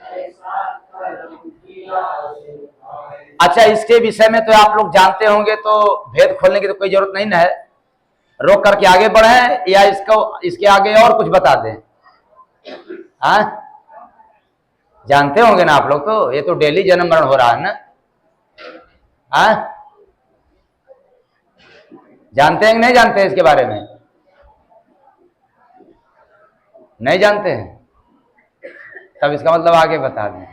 जैसा कर्म किया रे भाई। अच्छा, इसके विषय में तो आप लोग जानते होंगे, तो भेद खोलने की तो कोई जरूरत नहीं ना है। रोक करके आगे बढ़े या इसके आगे और कुछ बता दें? हाँ, जानते होंगे ना आप लोग, तो ये तो डेली जन्म मरण हो रहा है ना। हाँ, जानते हैं कि नहीं जानते हैं इसके बारे में? नहीं जानते हैं, तब इसका मतलब आगे बता दें।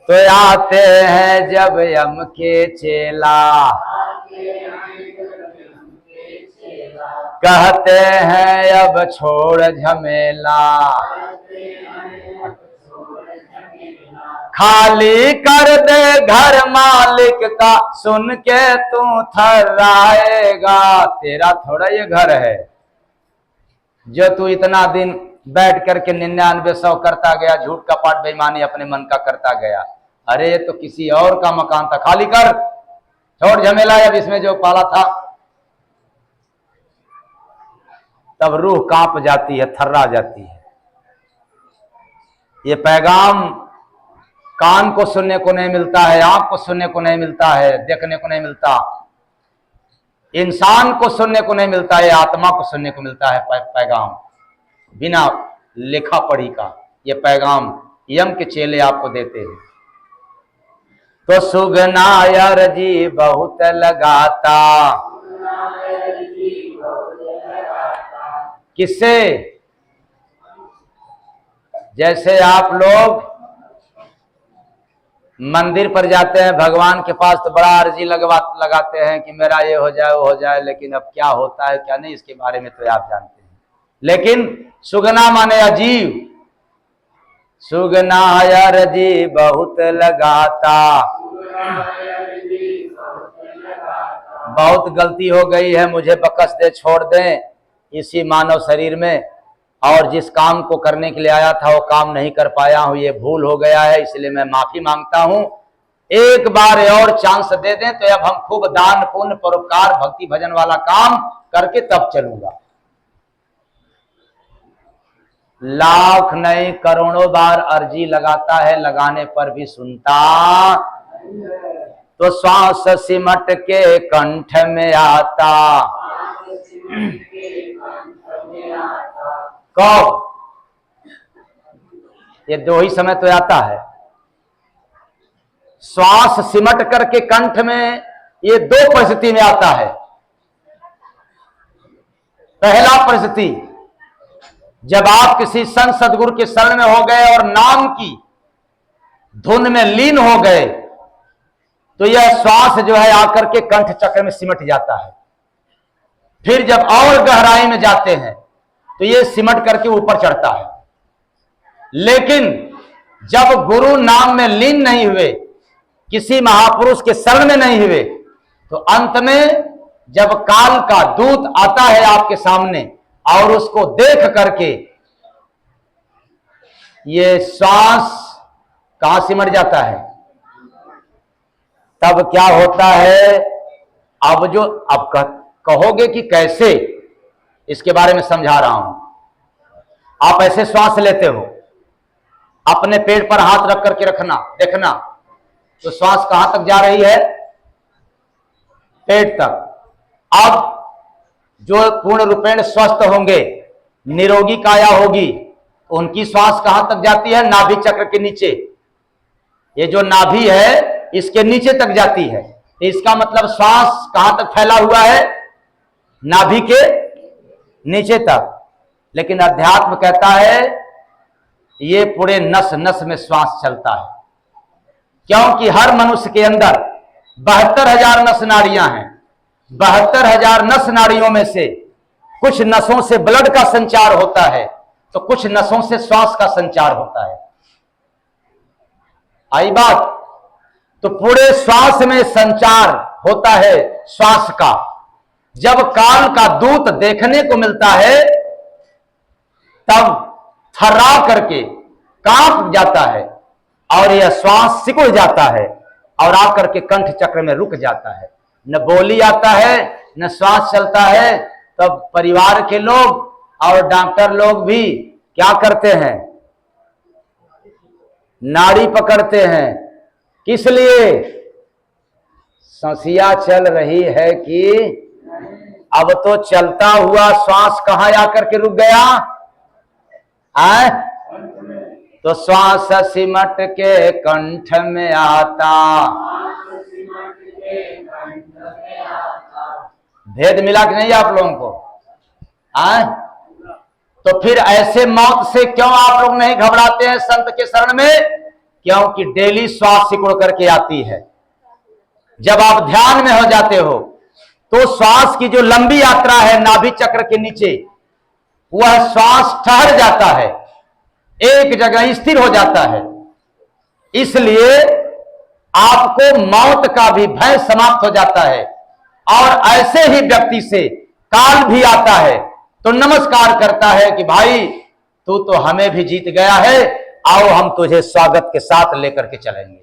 तो आते हैं जब यम के चेला, कहते हैं अब छोड़ झमेला, खाली कर दे घर मालिक का, सुन के तू थर्राएगा। तेरा थोड़ा ये घर है जो तू इतना दिन बैठ करके 99 100 करता गया, झूठ का पाठ बेईमानी अपने मन का करता गया। अरे ये तो किसी और का मकान था, खाली कर, छोड़ झमेला अब इसमें जो पाला था। तब रूह कांप जाती है, थर्रा जाती है। ये पैगाम कान को सुनने को नहीं मिलता है, आंख को सुनने को नहीं मिलता है, देखने को नहीं मिलता, इंसान को सुनने को नहीं मिलता है, आत्मा को सुनने को मिलता है। पैगाम बिना लिखा पढ़ी का ये पैगाम यम के चेले आपको देते हैं। तो सुगनायर जी बहुत लगाता, किससे? जैसे आप लोग मंदिर पर जाते हैं भगवान के पास, तो बड़ा अर्जी लगाते हैं कि मेरा ये हो जाए वो हो जाए, लेकिन अब क्या होता है क्या नहीं इसके बारे में तो आप जानते हैं। लेकिन सुगना माने अजीब, सुगना अर्जी बहुत लगाता। बहुत गलती हो गई है, मुझे बख्श दे, छोड़ दें इसी मानव शरीर में, और जिस काम को करने के लिए आया था वो काम नहीं कर पाया हूं, ये भूल हो गया है, इसलिए मैं माफी मांगता हूं। एक बार और चांस दे दें तो अब हम खूब दान पुण्य परोपकार भक्ति भजन वाला काम करके तब चलूंगा। लाख नहीं करोड़ों बार अर्जी लगाता है, लगाने पर भी सुनता। तो श्वास सिमट के कंठ में आता, कब? ये दो ही समय तो आता है। श्वास सिमट करके कंठ में, ये दो परिस्थिति में आता है। पहला परिस्थिति, जब आप किसी संत सदगुरु के शरण में हो गए और नाम की धुन में लीन हो गए, तो यह श्वास जो है आकर के कंठ चक्र में सिमट जाता है। फिर जब और गहराई में जाते हैं तो यह सिमट करके ऊपर चढ़ता है। लेकिन जब गुरु नाम में लीन नहीं हुए, किसी महापुरुष के शरण में नहीं हुए, तो अंत में जब काल का दूत आता है आपके सामने और उसको देख करके ये श्वास कहां सिमट जाता है, तब क्या होता है? अब कहोगे कि कैसे, इसके बारे में समझा रहा हूं। आप ऐसे श्वास लेते हो, अपने पेट पर हाथ रख करके रखना, देखना तो श्वास कहां तक जा रही है? पेट तक। अब जो पूर्ण रूपेण स्वस्थ होंगे, निरोगी काया होगी, उनकी श्वास कहां तक जाती है? नाभि चक्र के नीचे। ये जो नाभि है इसके नीचे तक जाती है। तो इसका मतलब श्वास कहां तक फैला हुआ है? नाभि के नीचे तक। लेकिन अध्यात्म कहता है ये पूरे नस नस में श्वास चलता है, क्योंकि हर मनुष्य के अंदर 72,000 नस नाड़ियां हैं। 72,000 नस नाड़ियों में से कुछ नसों से ब्लड का संचार होता है, तो कुछ नसों से श्वास का संचार होता है। आई बात? तो पूरे श्वास में संचार होता है श्वास का। जब काल का दूत देखने को मिलता है तब थर्रा करके कांप जाता है और यह श्वास सिकुड़ जाता है और आकर के कंठ चक्र में रुक जाता है। न बोली आता है न श्वास चलता है। तब परिवार के लोग और डॉक्टर लोग भी क्या करते हैं? नाड़ी पकड़ते हैं। किस लिए? सांसिया चल रही है कि अब तो चलता हुआ श्वास कहां आकर के रुक गया? आए? तो श्वास सिमट के कंठ में आता। भेद मिला कि नहीं आप लोगों को? आए? तो फिर ऐसे मौत से क्यों आप लोग नहीं घबराते हैं संत के शरण में? क्योंकि डेली श्वास सिकुड़ करके आती है। जब आप ध्यान में हो जाते हो तो श्वास की जो लंबी यात्रा है नाभि चक्र के नीचे, वह श्वास ठहर जाता है, एक जगह स्थिर हो जाता है। इसलिए आपको मौत का भी भय समाप्त हो जाता है। और ऐसे ही व्यक्ति से काल भी आता है तो नमस्कार करता है कि भाई तू तो हमें भी जीत गया है, आओ हम तुझे स्वागत के साथ लेकर के चलेंगे।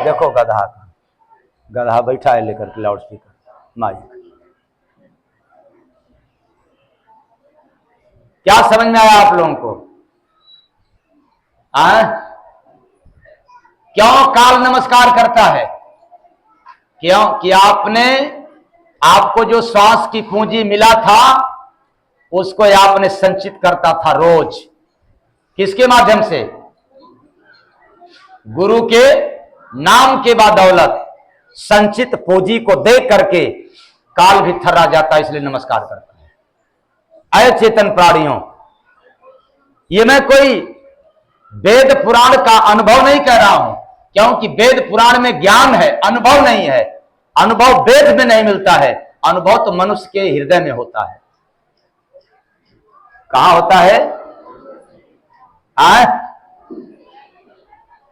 देखो गधा का, गधा बैठा है लेकर के लाउड स्पीकर माइक। क्या समझ में आया आप लोगों को? क्यों काल नमस्कार करता है? क्यों कि आपको जो श्वास की पूंजी मिला था उसको आपने संचित करता था रोज। किसके माध्यम से? गुरु के नाम के बदौलत संचित पूंजी को देख करके काल भी थर्रा जाता है, इसलिए नमस्कार करता है। चेतन प्राणियों, ये मैं कोई वेद पुराण का अनुभव नहीं कह रहा हूं, क्योंकि वेद पुराण में ज्ञान है, अनुभव नहीं है। अनुभव वेद में नहीं मिलता है, अनुभव तो मनुष्य के हृदय में होता है। कहां होता है?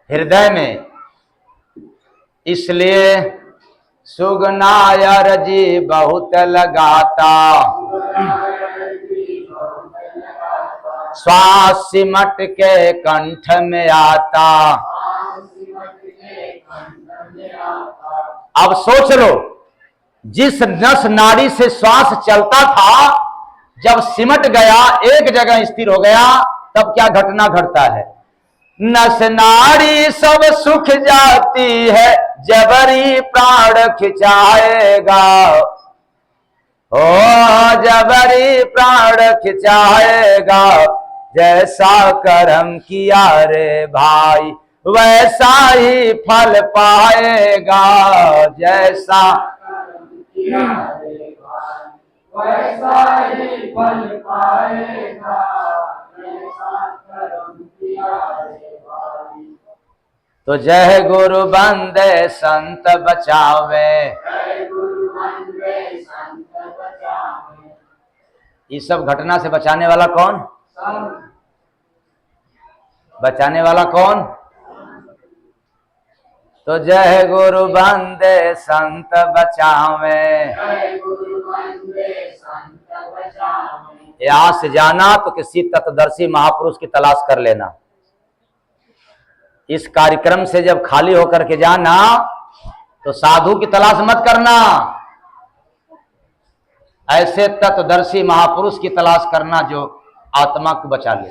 हृदय में। इसलिए सुगनायर जी बहुत लगाता, श्वास सिमट के कंठ में आता। अब सोच लो, जिस नस नाड़ी से श्वास चलता था जब सिमट गया, एक जगह स्थिर हो गया, तब क्या घटना घटता है? नस नाड़ी सब सुख जाती है, जबरी प्राण खिंचाएगा। ओ जबरी प्राण खिंचाएगा, जैसा कर्म किया रे भाई वैसा ही फल पाएगा। जैसा कर्म किया रे भाई वैसा ही फल पाएगा। जैसा कर्म किया रे भाई। तो जय गुरु बंदे संत बचावे, जय गुरु बंदे संत बचावे। ये सब घटना से बचाने वाला कौन? बचाने वाला कौन? तो जय गुरु बंदे संत बचावे, जय गुरु बंदे संत बचावे। यहां से जाना तो किसी तत्वदर्शी महापुरुष की तलाश कर लेना। इस कार्यक्रम से जब खाली होकर के जाना तो साधु की तलाश मत करना, ऐसे तत्वदर्शी महापुरुष की तलाश करना जो आत्मा को बचा ले।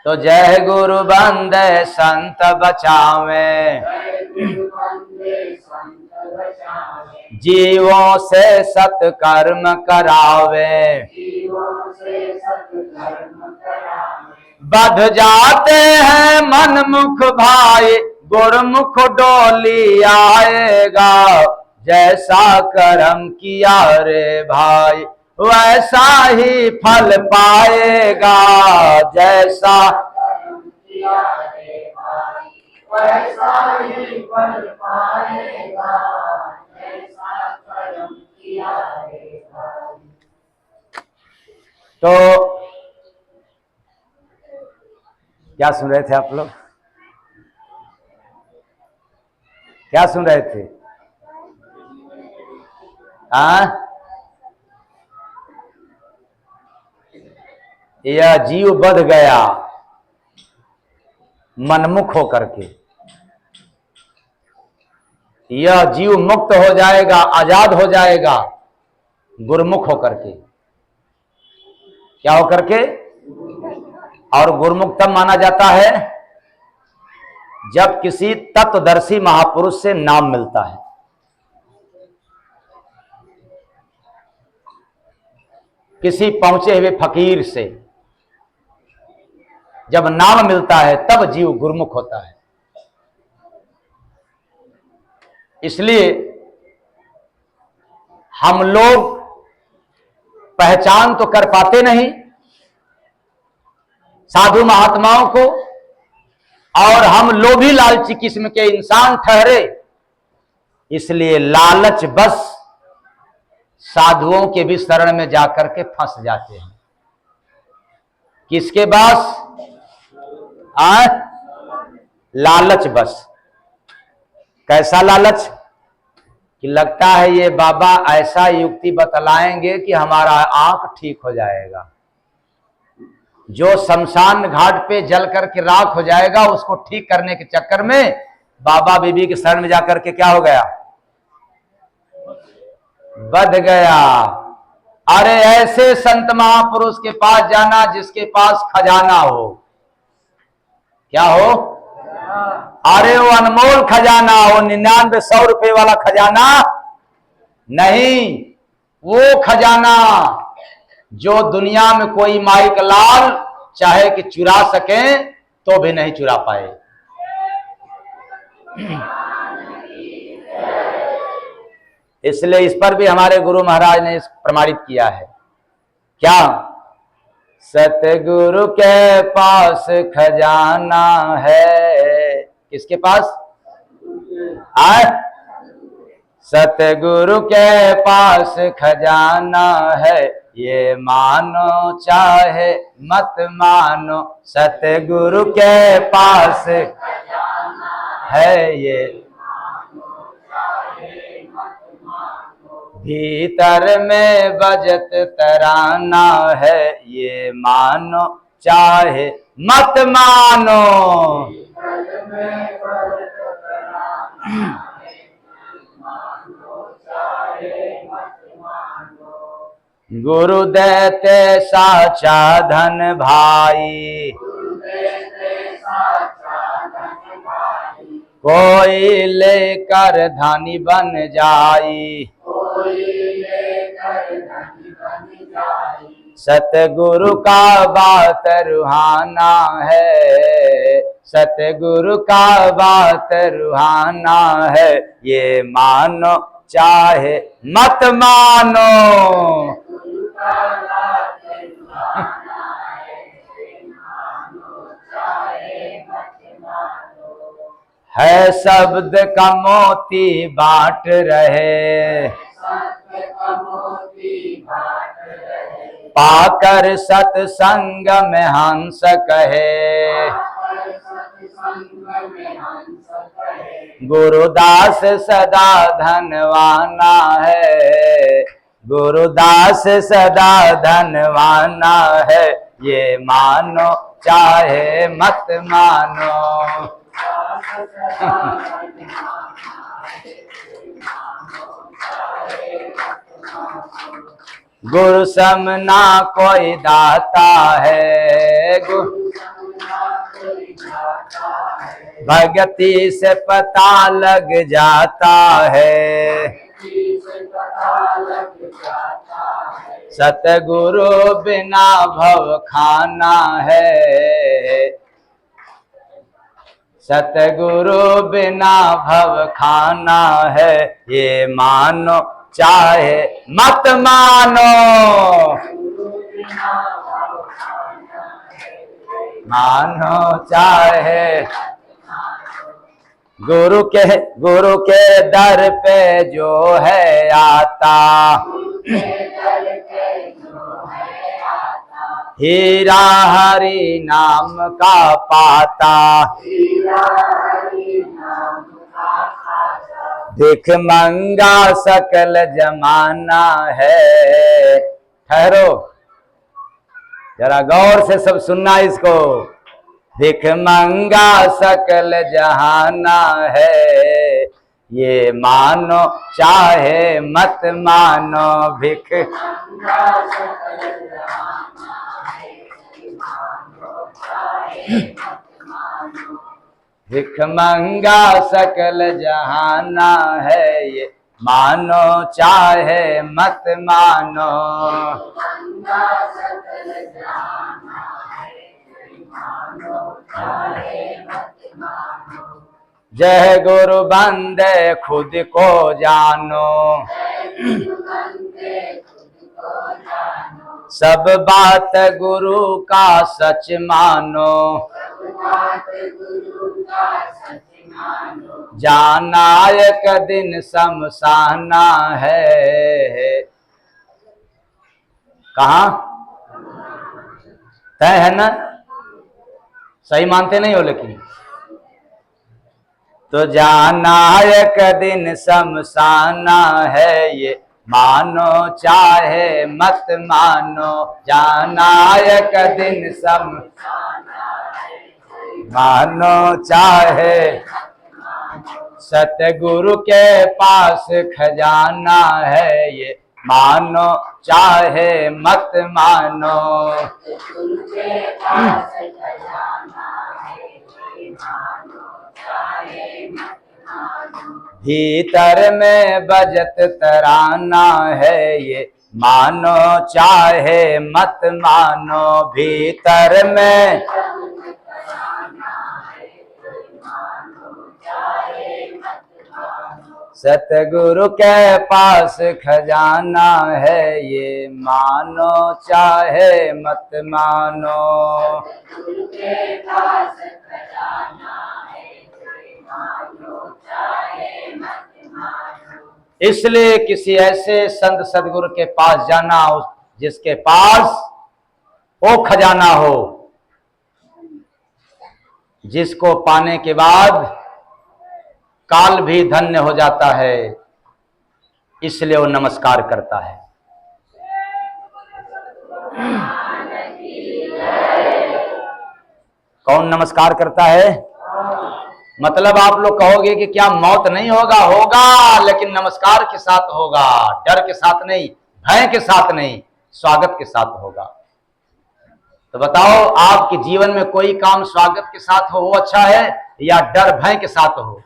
तो जय गुरु बंदे संत बचावे, जय गुरु बंदे संत बचावे, जीवों से सत्कर्म करावे, जीवों से सत्कर्म करावे, बध जाते हैं मन मुख भाई, गुरमुख डोली आएगा, जैसा कर्म किया रे भाई वैसा ही फल पाएगा, जैसा कर्म किया रे भाई वैसा ही फल पाएगा, जैसा कर्म किया रे भाई। तो क्या सुन रहे थे आप लोग? क्या सुन रहे थे? यह जीव बध गया मनमुख होकर के, यह जीव मुक्त हो जाएगा, आजाद हो जाएगा गुरुमुख होकर के। क्या होकर के? और गुरुमुख तब माना जाता है जब किसी तत्वदर्शी महापुरुष से नाम मिलता है। किसी पहुंचे हुए फकीर से जब नाम मिलता है तब जीव गुरुमुख होता है। इसलिए हम लोग पहचान तो कर पाते नहीं साधु महात्माओं को, और हम लोभी लालची किस्म के इंसान ठहरे, इसलिए लालच बस साधुओं के भी शरण में जाकर के फंस जाते हैं। किसके पास? लालच बस। कैसा लालच? कि लगता है ये बाबा ऐसा युक्ति बतलाएंगे कि हमारा आंख ठीक हो जाएगा, जो शमशान घाट पे जल करके राख हो जाएगा उसको ठीक करने के चक्कर में बाबा बीबी के शरण में जाकर के क्या हो गया? बध गया। अरे ऐसे संत महापुरुष के पास जाना जिसके पास खजाना हो। क्या हो? अरे वो अनमोल खजाना हो, 99-100 रुपए वाला खजाना नहीं, वो खजाना जो दुनिया में कोई माइक लाल चाहे कि चुरा सके तो भी नहीं चुरा पाए। इसलिए इस पर भी हमारे गुरु महाराज ने प्रमाणित किया है। क्या? सतगुरु के पास खजाना है। किसके पास? सतगुरु के पास खजाना है, ये मानो चाहे मत मानो, सतगुरु के पास है ये भीतर में बजत तराना है, ये मानो चाहे मत मानो। गुरु देते साचा धन भाई, कोई लेकर धनी बन जाई, सतगुरु का बात रुहाना है, सतगुरु का बात रुहाना है, ये मानो चाहे मत मानो। है शब्द का मोती बांट रहे, पाकर सत्संग में हंस कहे, गुरुदास सदा धनवाना है, गुरुदास सदा धनवाना है, ये मानो चाहे मत मानो। गुरु समना कोई दाता है, भक्ति से पता लग जाता है, सतगुरु बिना भव खाना है, सतगुरु बिना भव खाना है, ये मानो चाहे मत मानो, मानो चाहे। गुरु के दर पे जो है आता, हीरा हरि नाम का पाता, भिख मंगा सकल जमाना है। ठहरो, जरा गौर से सब सुनना इसको। भिख मंगा सकल जहाना है, ये मानो चाहे मत मानो, भिख भिख मंगा सकल जहाना है, ये मानो चाहे मत मानो। जय गुरु बंदे खुद को जानो, सब बात गुरु का सच मानो, जाना एक दिन शमशाना है। कहाँ तय है ना? सही मानते नहीं हो लेकिन। तो जाना एक दिन शमशाना है, ये मानो चाहे मत मानो, जाना एक दिन मानो चाहे। सतगुरु के पास खजाना है, ये मानो चाहे मत मानो। भीतर में बजत तराना है, ये मानो चाहे मत मानो, भीतर में सतगुरु के पास खजाना है, ये मानो चाहे मत मानो। इसलिए किसी ऐसे संत सदगुरु के पास जाना जिसके पास वो खजाना हो, जिसको पाने के बाद काल भी धन्य हो जाता है, इसलिए वो नमस्कार करता है। कौन नमस्कार करता है? मतलब आप लोग कहोगे कि क्या मौत नहीं होगा? होगा, लेकिन नमस्कार के साथ होगा, डर के साथ नहीं, भय के साथ नहीं, स्वागत के साथ होगा। तो बताओ, आपके जीवन में कोई काम स्वागत के साथ हो वो अच्छा है या डर भय के साथ हो?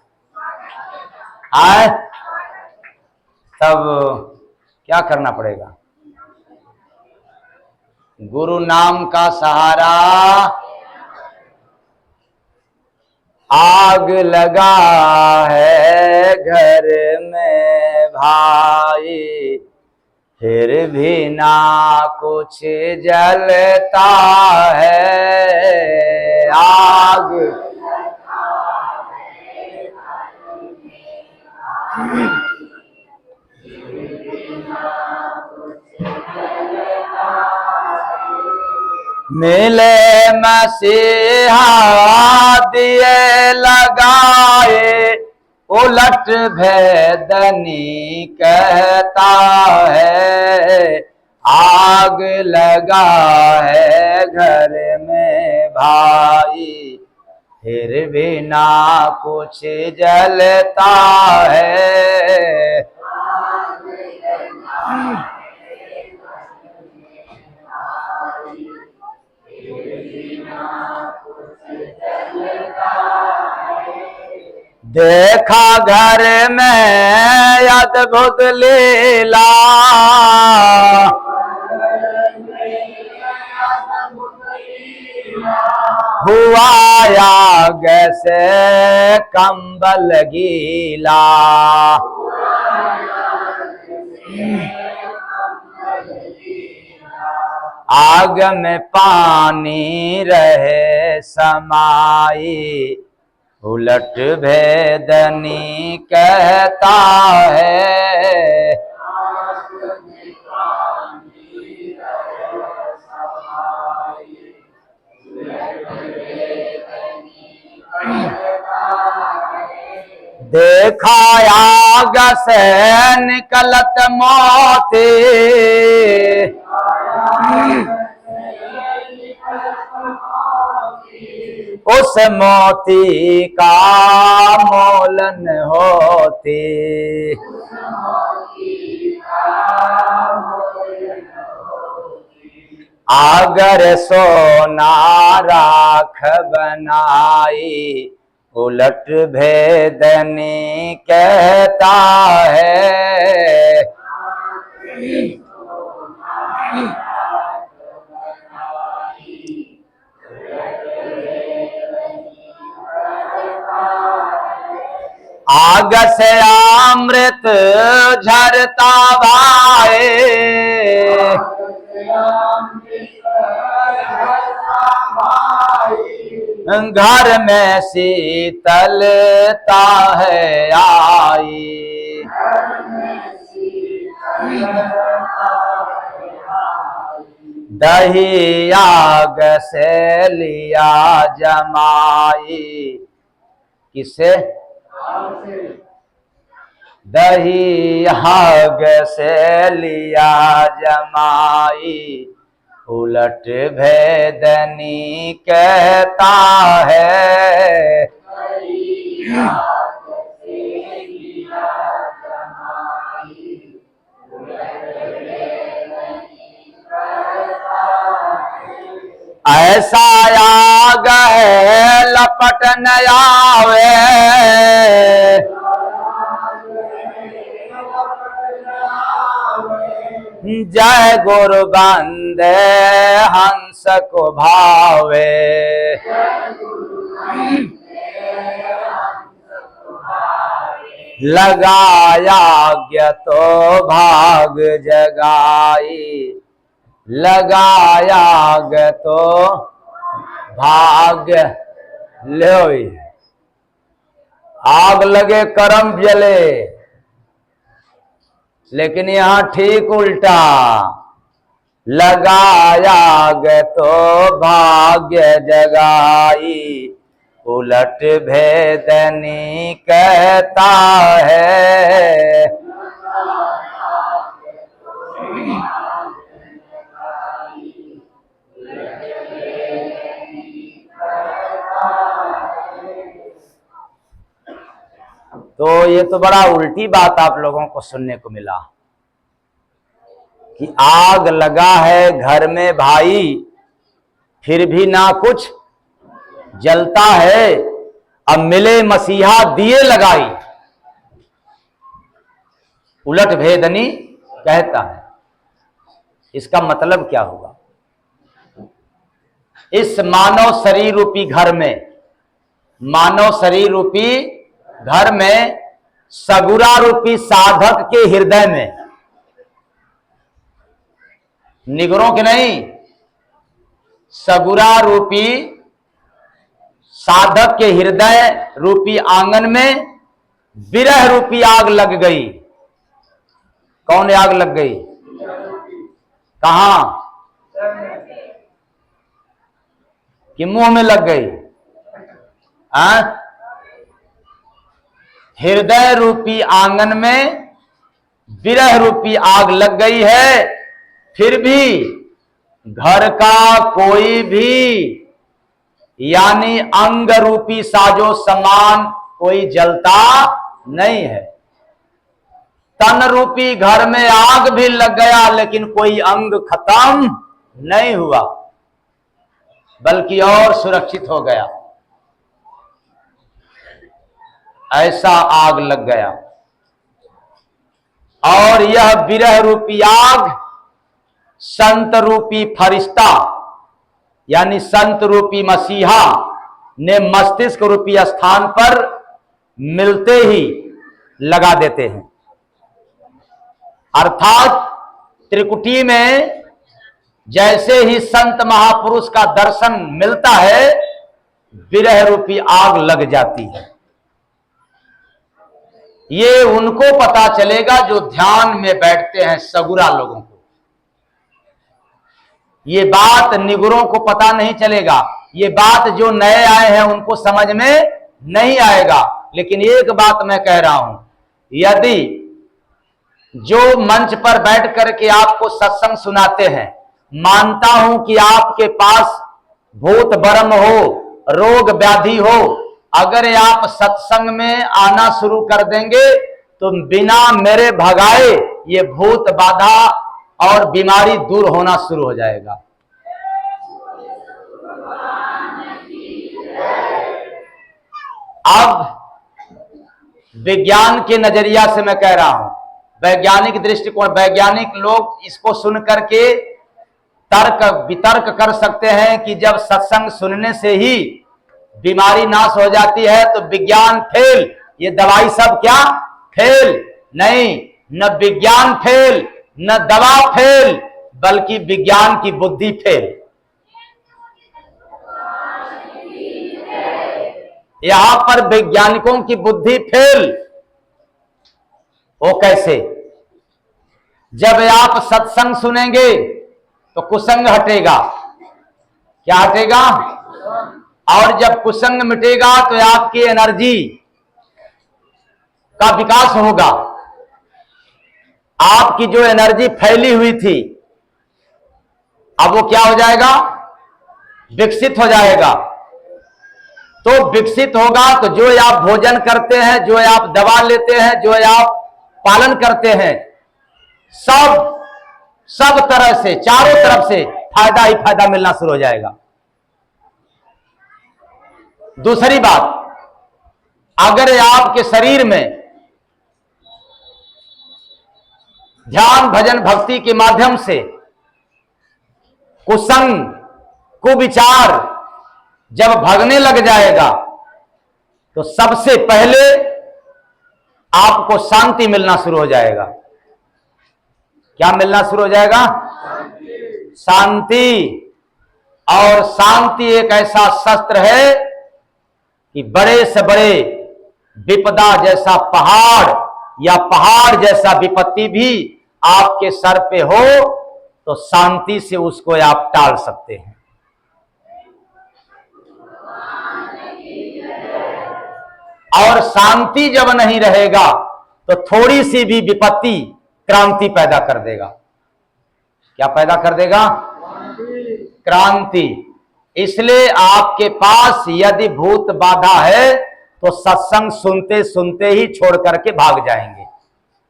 आए तब क्या करना पड़ेगा? गुरु नाम का सहारा, आग लगा है घर में भाई, फिर भी ना कुछ जलता है। आग मिले मसीहा दिए लगाए, उलट भेदनी कहता है। आग लगा है घर में भाई, फिर भी ना कुछ जलता है। देखा घर में अद्भुत लीला, हुआ आग से कंबल गीला। आग में पानी रहे समाई, उलट भेदनी कहता है। देखा आग से निकलत मोती, उस मोती का मोल न होती। आगर सोना राख बनाई, उलट भेदनी कहता है। आग से अमृत झरता भाए, घर में शीतलता है आई। दही आग से लिया जमाई, किसे? दही आग से लिया जमाई, उलट भेदनी कहता है। ऐसा आग है लपट न आवे, जय गुरु बंदे हंस को भावे। लगाया ज्ञ तो भाग जगाई, लगाया ज्ञ तो भाग लो। आग लगे करम जले, लेकिन यहां ठीक उल्टा। लगाया ग तो भाग्य जगाई, उलट भेदनी कहता है। तो ये तो बड़ा उल्टी बात आप लोगों को सुनने को मिला कि आग लगा है घर में भाई, फिर भी ना कुछ जलता है। अब मिले मसीहा दिए लगाई, उलट भेदनी कहता है। इसका मतलब क्या हुआ? इस मानव शरीर रूपी घर में, मानव शरीर रूपी घर में, सगुरा रूपी साधक के हृदय में, निगरों के नहीं, सगुरा रूपी साधक के हृदय रूपी आंगन में विरह रूपी आग लग गई। कौन आग लग गई? कहां? कि मुंह में लग गई? हृदय रूपी आंगन में विरह रूपी आग लग गई है। फिर भी घर का कोई भी यानी अंग रूपी साजो सामान कोई जलता नहीं है। तन रूपी घर में आग भी लग गया, लेकिन कोई अंग खत्म नहीं हुआ, बल्कि और सुरक्षित हो गया। ऐसा आग लग गया। और यह विरह रूपी आग संत रूपी फरिश्ता यानी संत रूपी मसीहा ने मस्तिष्क रूपी स्थान पर मिलते ही लगा देते हैं। अर्थात त्रिकुटी में जैसे ही संत महापुरुष का दर्शन मिलता है, विरह रूपी आग लग जाती है। ये उनको पता चलेगा जो ध्यान में बैठते हैं, सगुरा लोगों को। ये बात निगुरों को पता नहीं चलेगा, ये बात जो नए आए हैं उनको समझ में नहीं आएगा। लेकिन एक बात मैं कह रहा हूं, यदि जो मंच पर बैठ करके आपको सत्संग सुनाते हैं, मानता हूं कि आपके पास भूत बरम हो, रोग व्याधि हो, अगर आप सत्संग में आना शुरू कर देंगे तो बिना मेरे भगाए ये भूत बाधा और बीमारी दूर होना शुरू हो जाएगा। अब विज्ञान के नजरिया से मैं कह रहा हूं, वैज्ञानिक दृष्टिकोण, वैज्ञानिक लोग इसको सुन करके तर्क वितर्क कर सकते हैं कि जब सत्संग सुनने से ही बीमारी नाश हो जाती है तो विज्ञान फेल, ये दवाई सब क्या फेल? नहीं, न विज्ञान फेल, न दवा फेल, बल्कि विज्ञान की बुद्धि फेल। यहां पर वैज्ञानिकों की बुद्धि फेल। वो कैसे? जब आप सत्संग सुनेंगे तो कुसंग हटेगा। क्या हटेगा? और जब कुसंग मिटेगा तो आपकी एनर्जी का विकास होगा। आपकी जो एनर्जी फैली हुई थी अब वो क्या हो जाएगा? विकसित हो जाएगा। तो विकसित होगा तो जो आप भोजन करते हैं, जो आप दवा लेते हैं, जो आप पालन करते हैं, सब तरह से, चारों तरफ से फायदा ही फायदा मिलना शुरू हो जाएगा। दूसरी बात, अगर आपके शरीर में ध्यान भजन भक्ति के माध्यम से कुसंग कुविचार जब भगने लग जाएगा तो सबसे पहले आपको शांति मिलना शुरू हो जाएगा। क्या मिलना शुरू हो जाएगा? शांति। और शांति एक ऐसा शस्त्र है कि बड़े से बड़े विपदा जैसा पहाड़ या पहाड़ जैसा विपत्ति भी आपके सर पे हो तो शांति से उसको आप टाल सकते हैं। और शांति जब नहीं रहेगा तो थोड़ी सी भी विपत्ति क्रांति पैदा कर देगा। क्या पैदा कर देगा? क्रांति। इसलिए आपके पास यदि भूत बाधा है तो सत्संग सुनते सुनते ही छोड़ करके भाग जाएंगे।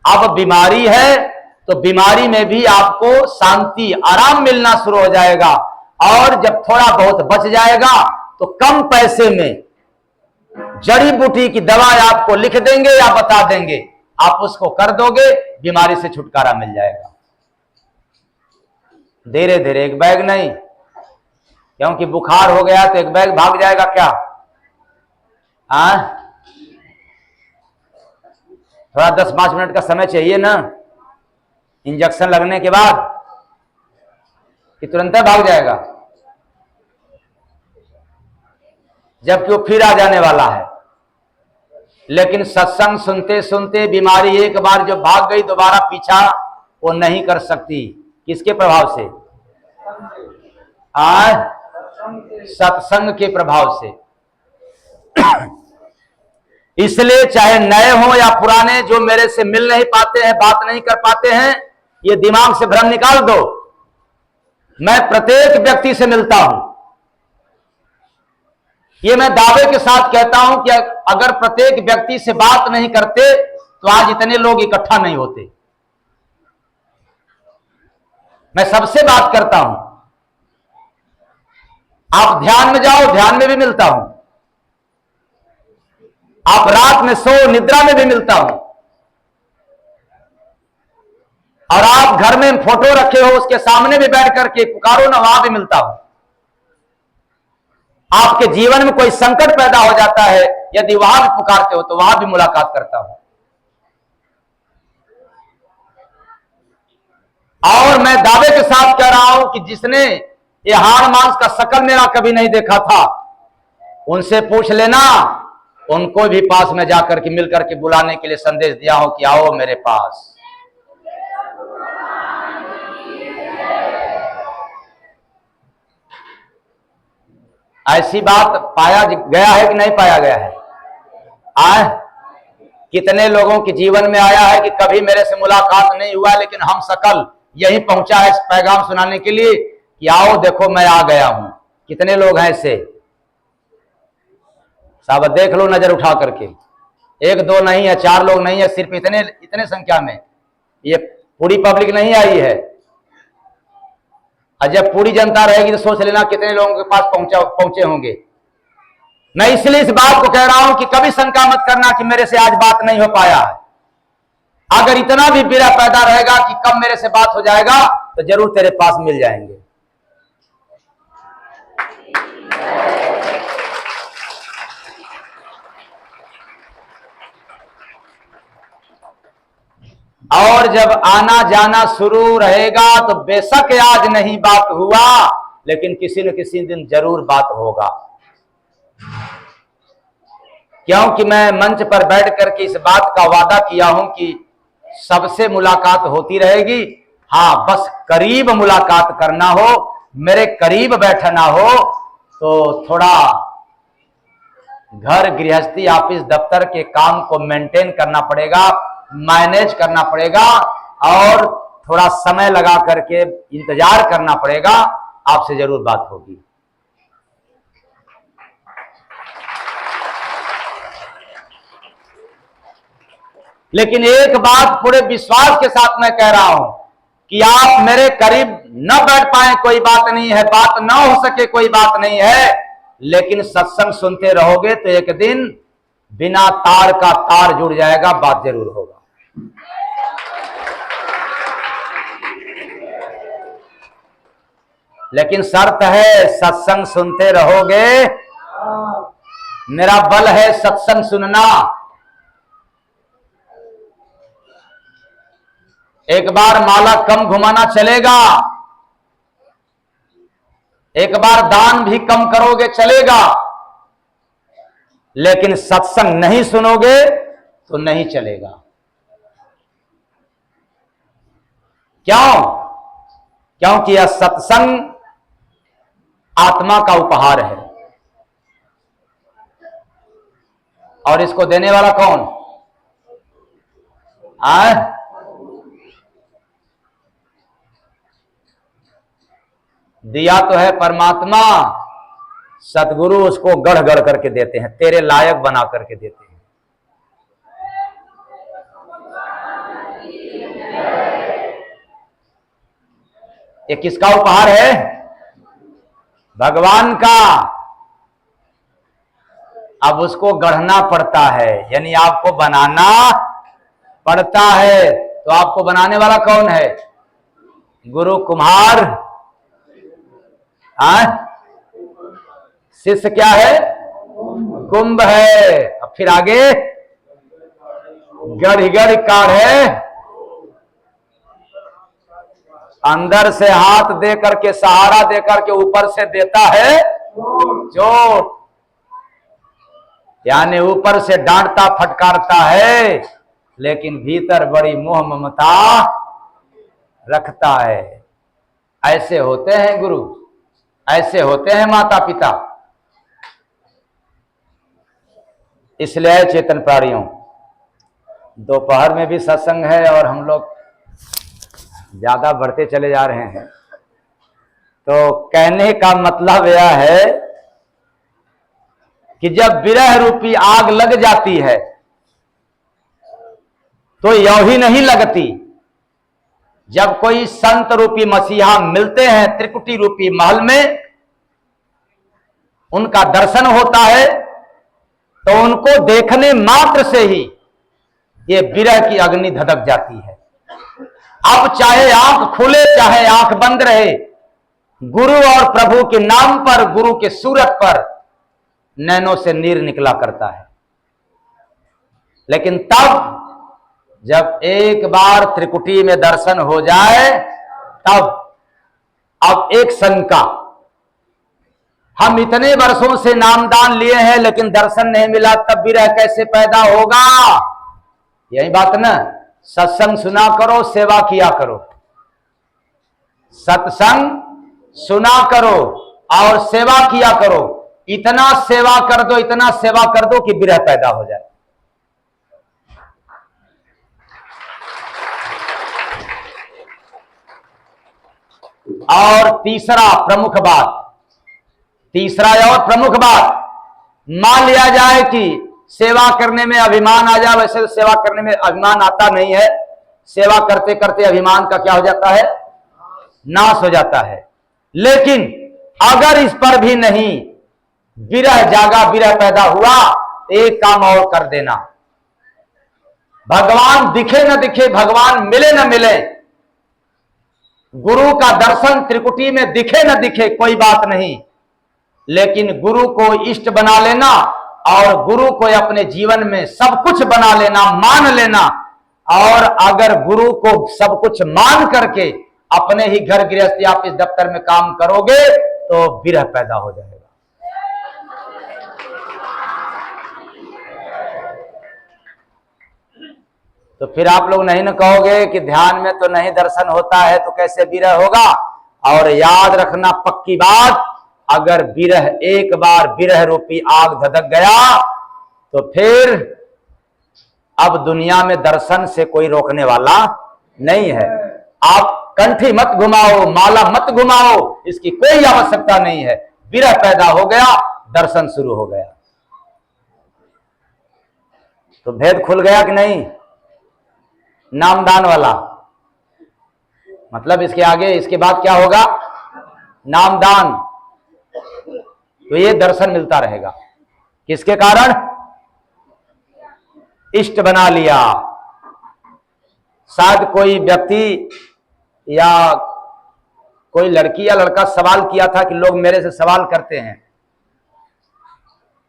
अब बीमारी है तो बीमारी में भी आपको शांति आराम मिलना शुरू हो जाएगा। और जब थोड़ा बहुत बच जाएगा तो कम पैसे में जड़ी बूटी की दवा आपको लिख देंगे या बता देंगे, आप उसको कर दोगे, बीमारी से छुटकारा मिल जाएगा। धीरे धीरे, एक बैग नहीं। क्योंकि बुखार हो गया तो एक बैग भाग जाएगा क्या? थोड़ा 10-5 मिनट का समय चाहिए ना इंजेक्शन लगने के बाद, कि तुरंत भाग जाएगा? जबकि वो फिर आ जाने वाला है। लेकिन सत्संग सुनते सुनते बीमारी एक बार जो भाग गई दोबारा पीछा वो नहीं कर सकती। किसके प्रभाव से? सत्संग के प्रभाव से। इसलिए चाहे नए हो या पुराने, जो मेरे से मिल नहीं पाते हैं, बात नहीं कर पाते हैं, ये दिमाग से भ्रम निकाल दो। मैं प्रत्येक व्यक्ति से मिलता हूं। ये मैं दावे के साथ कहता हूं कि अगर प्रत्येक व्यक्ति से बात नहीं करते तो आज इतने लोग इकट्ठा नहीं होते। मैं सबसे बात करता हूं। आप ध्यान में जाओ, ध्यान में भी मिलता हूं। आप रात में सो निद्रा में भी मिलता हूं, और आप घर में फोटो रखे हो उसके सामने भी बैठ करके पुकारो ना, वहां भी मिलता हूं। आपके जीवन में कोई संकट पैदा हो जाता है, यदि वहां भी पुकारते हो तो वहां भी मुलाकात करता हूं। और मैं दावे के साथ कह रहा हूं कि जिसने ये हाड़ मांस का शकल मेरा कभी नहीं देखा था, उनसे पूछ लेना, उनको भी पास में जाकर के मिलकर के बुलाने के लिए संदेश दिया हो कि आओ मेरे पास। ऐसी बात पाया गया है कि नहीं पाया गया है? आए कितने लोगों के जीवन में आया है कि कभी मेरे से मुलाकात नहीं हुआ, लेकिन हम सकल यही पहुंचा है इस पैगाम सुनाने के लिए कि आओ देखो मैं आ गया हूं। कितने लोग हैं ऐसे? साहब देख लो नजर उठा करके, एक दो नहीं है, चार लोग नहीं है, सिर्फ इतने संख्या में। ये पूरी पब्लिक नहीं आई है, और जब पूरी जनता रहेगी तो सोच लेना कितने लोगों के पास पहुंचे होंगे। मैं इसलिए इस बात को कह रहा हूं कि कभी शंका मत करना कि मेरे से आज बात नहीं हो पाया है। अगर इतना भी बिरह पैदा रहेगा कि कब मेरे से बात हो जाएगा, तो जरूर तेरे पास मिल जाएंगे। और जब आना जाना शुरू रहेगा तो बेशक आज नहीं बात हुआ, लेकिन किसी न किसी दिन जरूर बात होगा। क्योंकि मैं मंच पर बैठ करके इस बात का वादा किया हूं कि सबसे मुलाकात होती रहेगी। हाँ, बस करीब मुलाकात करना हो, मेरे करीब बैठना हो, तो थोड़ा घर गृहस्थी ऑफिस दफ्तर के काम को मेंटेन करना पड़ेगा, मैनेज करना पड़ेगा, और थोड़ा समय लगा करके इंतजार करना पड़ेगा। आपसे जरूर बात होगी। लेकिन एक बात पूरे विश्वास के साथ मैं कह रहा हूं कि आप मेरे करीब न बैठ पाए कोई बात नहीं है, बात न हो सके कोई बात नहीं है, लेकिन सत्संग सुनते रहोगे तो एक दिन बिना तार का तार जुड़ जाएगा, बात जरूर होगा। लेकिन शर्त है सत्संग सुनते रहोगे। मेरा बल है सत्संग सुनना। एक बार माला कम घुमाना चलेगा, एक बार दान भी कम करोगे चलेगा, लेकिन सत्संग नहीं सुनोगे तो नहीं चलेगा। क्यों? क्योंकि यह सत्संग आत्मा का उपहार है, और इसको देने वाला कौन? दिया तो है परमात्मा, सतगुरु उसको गढ़ गढ़ करके देते हैं, तेरे लायक बना करके देते हैं। ये किसका उपहार है? भगवान का। अब उसको गढ़ना पड़ता है, यानी आपको बनाना पड़ता है। तो आपको बनाने वाला कौन है? गुरु कुम्हार। शिष्य क्या है? कुंभ है। अब फिर आगे गढ़ गढ़ काढ़े, अंदर से हाथ दे करके सहारा दे करके ऊपर से देता है चोट, यानी ऊपर से डांटता फटकारता है, लेकिन भीतर बड़ी मोह ममता रखता है। ऐसे होते हैं गुरु, ऐसे होते हैं माता पिता। इसलिए चेतन प्राणियों, दोपहर में भी सत्संग है और हम लोग ज्यादा बढ़ते चले जा रहे हैं। तो कहने का मतलब यह है कि जब विरह रूपी आग लग जाती है तो यूं ही नहीं लगती। जब कोई संत रूपी मसीहा मिलते हैं त्रिकुटी रूपी महल में, उनका दर्शन होता है तो उनको उनको देखने मात्र से ही ये विरह की अग्नि धधक जाती है। अब चाहे आंख खुले चाहे आंख बंद रहे, गुरु और प्रभु के नाम पर, गुरु के सूरत पर नैनों से नीर निकला करता है। लेकिन तब जब एक बार त्रिकुटी में दर्शन हो जाए, तब अब एक शंका, हम इतने वर्षों से नामदान लिए हैं लेकिन दर्शन नहीं मिला, तब विरह कैसे पैदा होगा? यही बात ना, सत्संग सुना करो, सेवा किया करो। सत्संग सुना करो और सेवा किया करो। इतना सेवा कर दो, इतना सेवा कर दो कि विरह पैदा हो जाए। और तीसरा और प्रमुख बात, मान लिया जाए कि सेवा करने में अभिमान आ जाए। वैसे सेवा करने में अभिमान आता नहीं है, सेवा करते करते अभिमान का क्या हो जाता है? नाश हो जाता है। लेकिन अगर इस पर भी नहीं विरह जागा, विरह पैदा हुआ, एक काम और कर देना। भगवान दिखे न दिखे, भगवान मिले न मिले, गुरु का दर्शन त्रिकुटी में दिखे न दिखे कोई बात नहीं, लेकिन गुरु को इष्ट बना लेना और गुरु को अपने जीवन में सब कुछ बना लेना, मान लेना। और अगर गुरु को सब कुछ मान करके अपने ही घर गृहस्थी ऑफिस दफ्तर में काम करोगे तो विरह पैदा हो जाएगा। तो फिर आप लोग नहीं न कहोगे कि ध्यान में तो नहीं दर्शन होता है तो कैसे विरह होगा। और याद रखना पक्की बात, अगर विरह एक बार विरह रूपी आग धधक गया तो फिर अब दुनिया में दर्शन से कोई रोकने वाला नहीं है। आप कंठी मत घुमाओ, माला मत घुमाओ, इसकी कोई आवश्यकता नहीं है। विरह पैदा हो गया, दर्शन शुरू हो गया। तो भेद खुल गया कि नहीं? नामदान वाला मतलब इसके आगे, इसके बाद क्या होगा? नामदान। तो ये दर्शन मिलता रहेगा। किसके कारण? इष्ट बना लिया। शायद कोई व्यक्ति या कोई लड़की या लड़का सवाल किया था कि लोग मेरे से सवाल करते हैं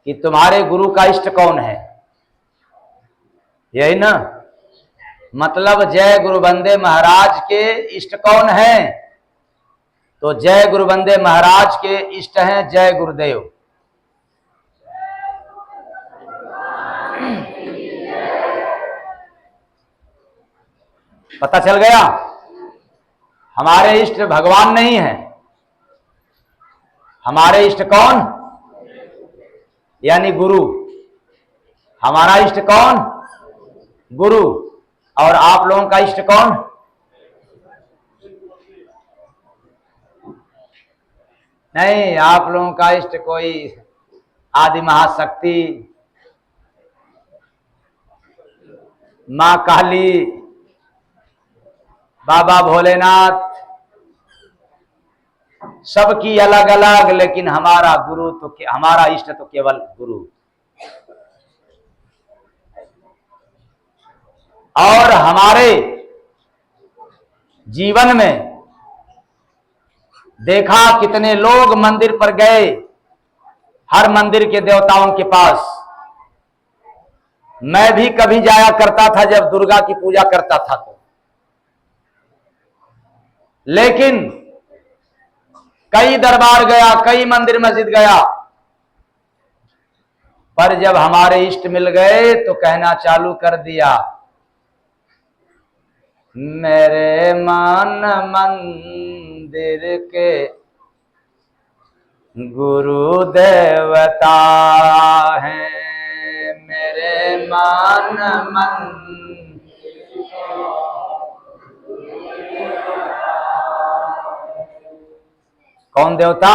कि तुम्हारे गुरु का इष्ट कौन है? यही ना मतलब, जय गुरु बंदे महाराज के इष्ट कौन है? तो जय गुरु बंदे महाराज के इष्ट हैं जय गुरुदेव। पता चल गया? हमारे इष्ट भगवान नहीं है, हमारे इष्ट कौन? यानी गुरु। हमारा इष्ट कौन? गुरु। और आप लोगों का इष्ट कौन? नहीं, आप लोगों का इष्ट कोई आदि महाशक्ति, मां काली, बाबा भोलेनाथ, सबकी अलग अलग, लेकिन हमारा गुरु तो हमारा इष्ट तो केवल गुरु। और हमारे जीवन में देखा कितने लोग मंदिर पर गए, हर मंदिर के देवताओं के पास। मैं भी कभी जाया करता था जब दुर्गा की पूजा करता था तो, लेकिन कई दरबार गया, कई मंदिर मस्जिद गया, पर जब हमारे इष्ट मिल गए तो कहना चालू कर दिया, मेरे मन मंदिर के गुरु देवता हैं, मेरे मन कौन देवता?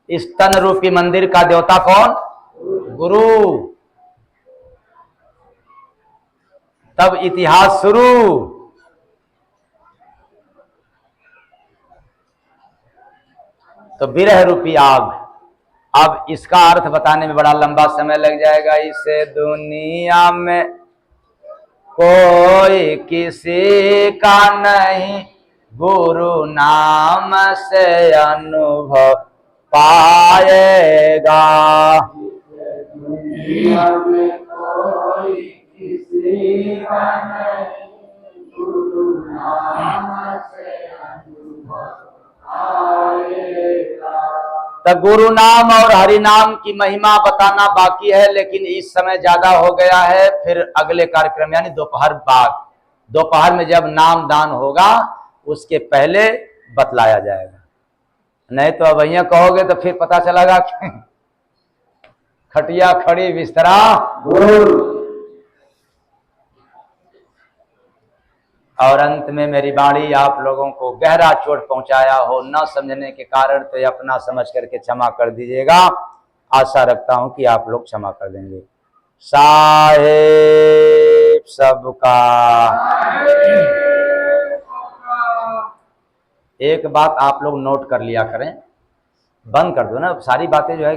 इस तन रूपी मंदिर का देवता कौन? गुरु। तब इतिहास शुरू। तो विरह रूपी आग अब इसका अर्थ बताने में बड़ा लंबा समय लग जाएगा। इसे दुनिया में कोई किसी का नहीं, गुरु नाम से अनुभव पाएगा। दुनिया में कोई किसी का नहीं, गुरु नाम से अनुभव आएगा। तो गुरु नाम और हरि नाम की महिमा बताना बाकी है, लेकिन इस समय ज्यादा हो गया है। फिर अगले कार्यक्रम यानी दोपहर बाद, दोपहर में जब नाम दान होगा उसके पहले बतलाया जाएगा। नहीं तो अब यहाँ कहोगे तो फिर पता चलेगा कि खटिया खड़ी बिस्तरा और अंत में मेरी बाणी आप लोगों को गहरा चोट पहुंचाया हो न समझने के कारण, तो ये अपना समझ करके क्षमा कर दीजिएगा। आशा रखता हूं कि आप लोग क्षमा कर देंगे। साहेब सबका। एक बात आप लोग नोट कर लिया करें, बंद कर दो ना सारी बातें जो है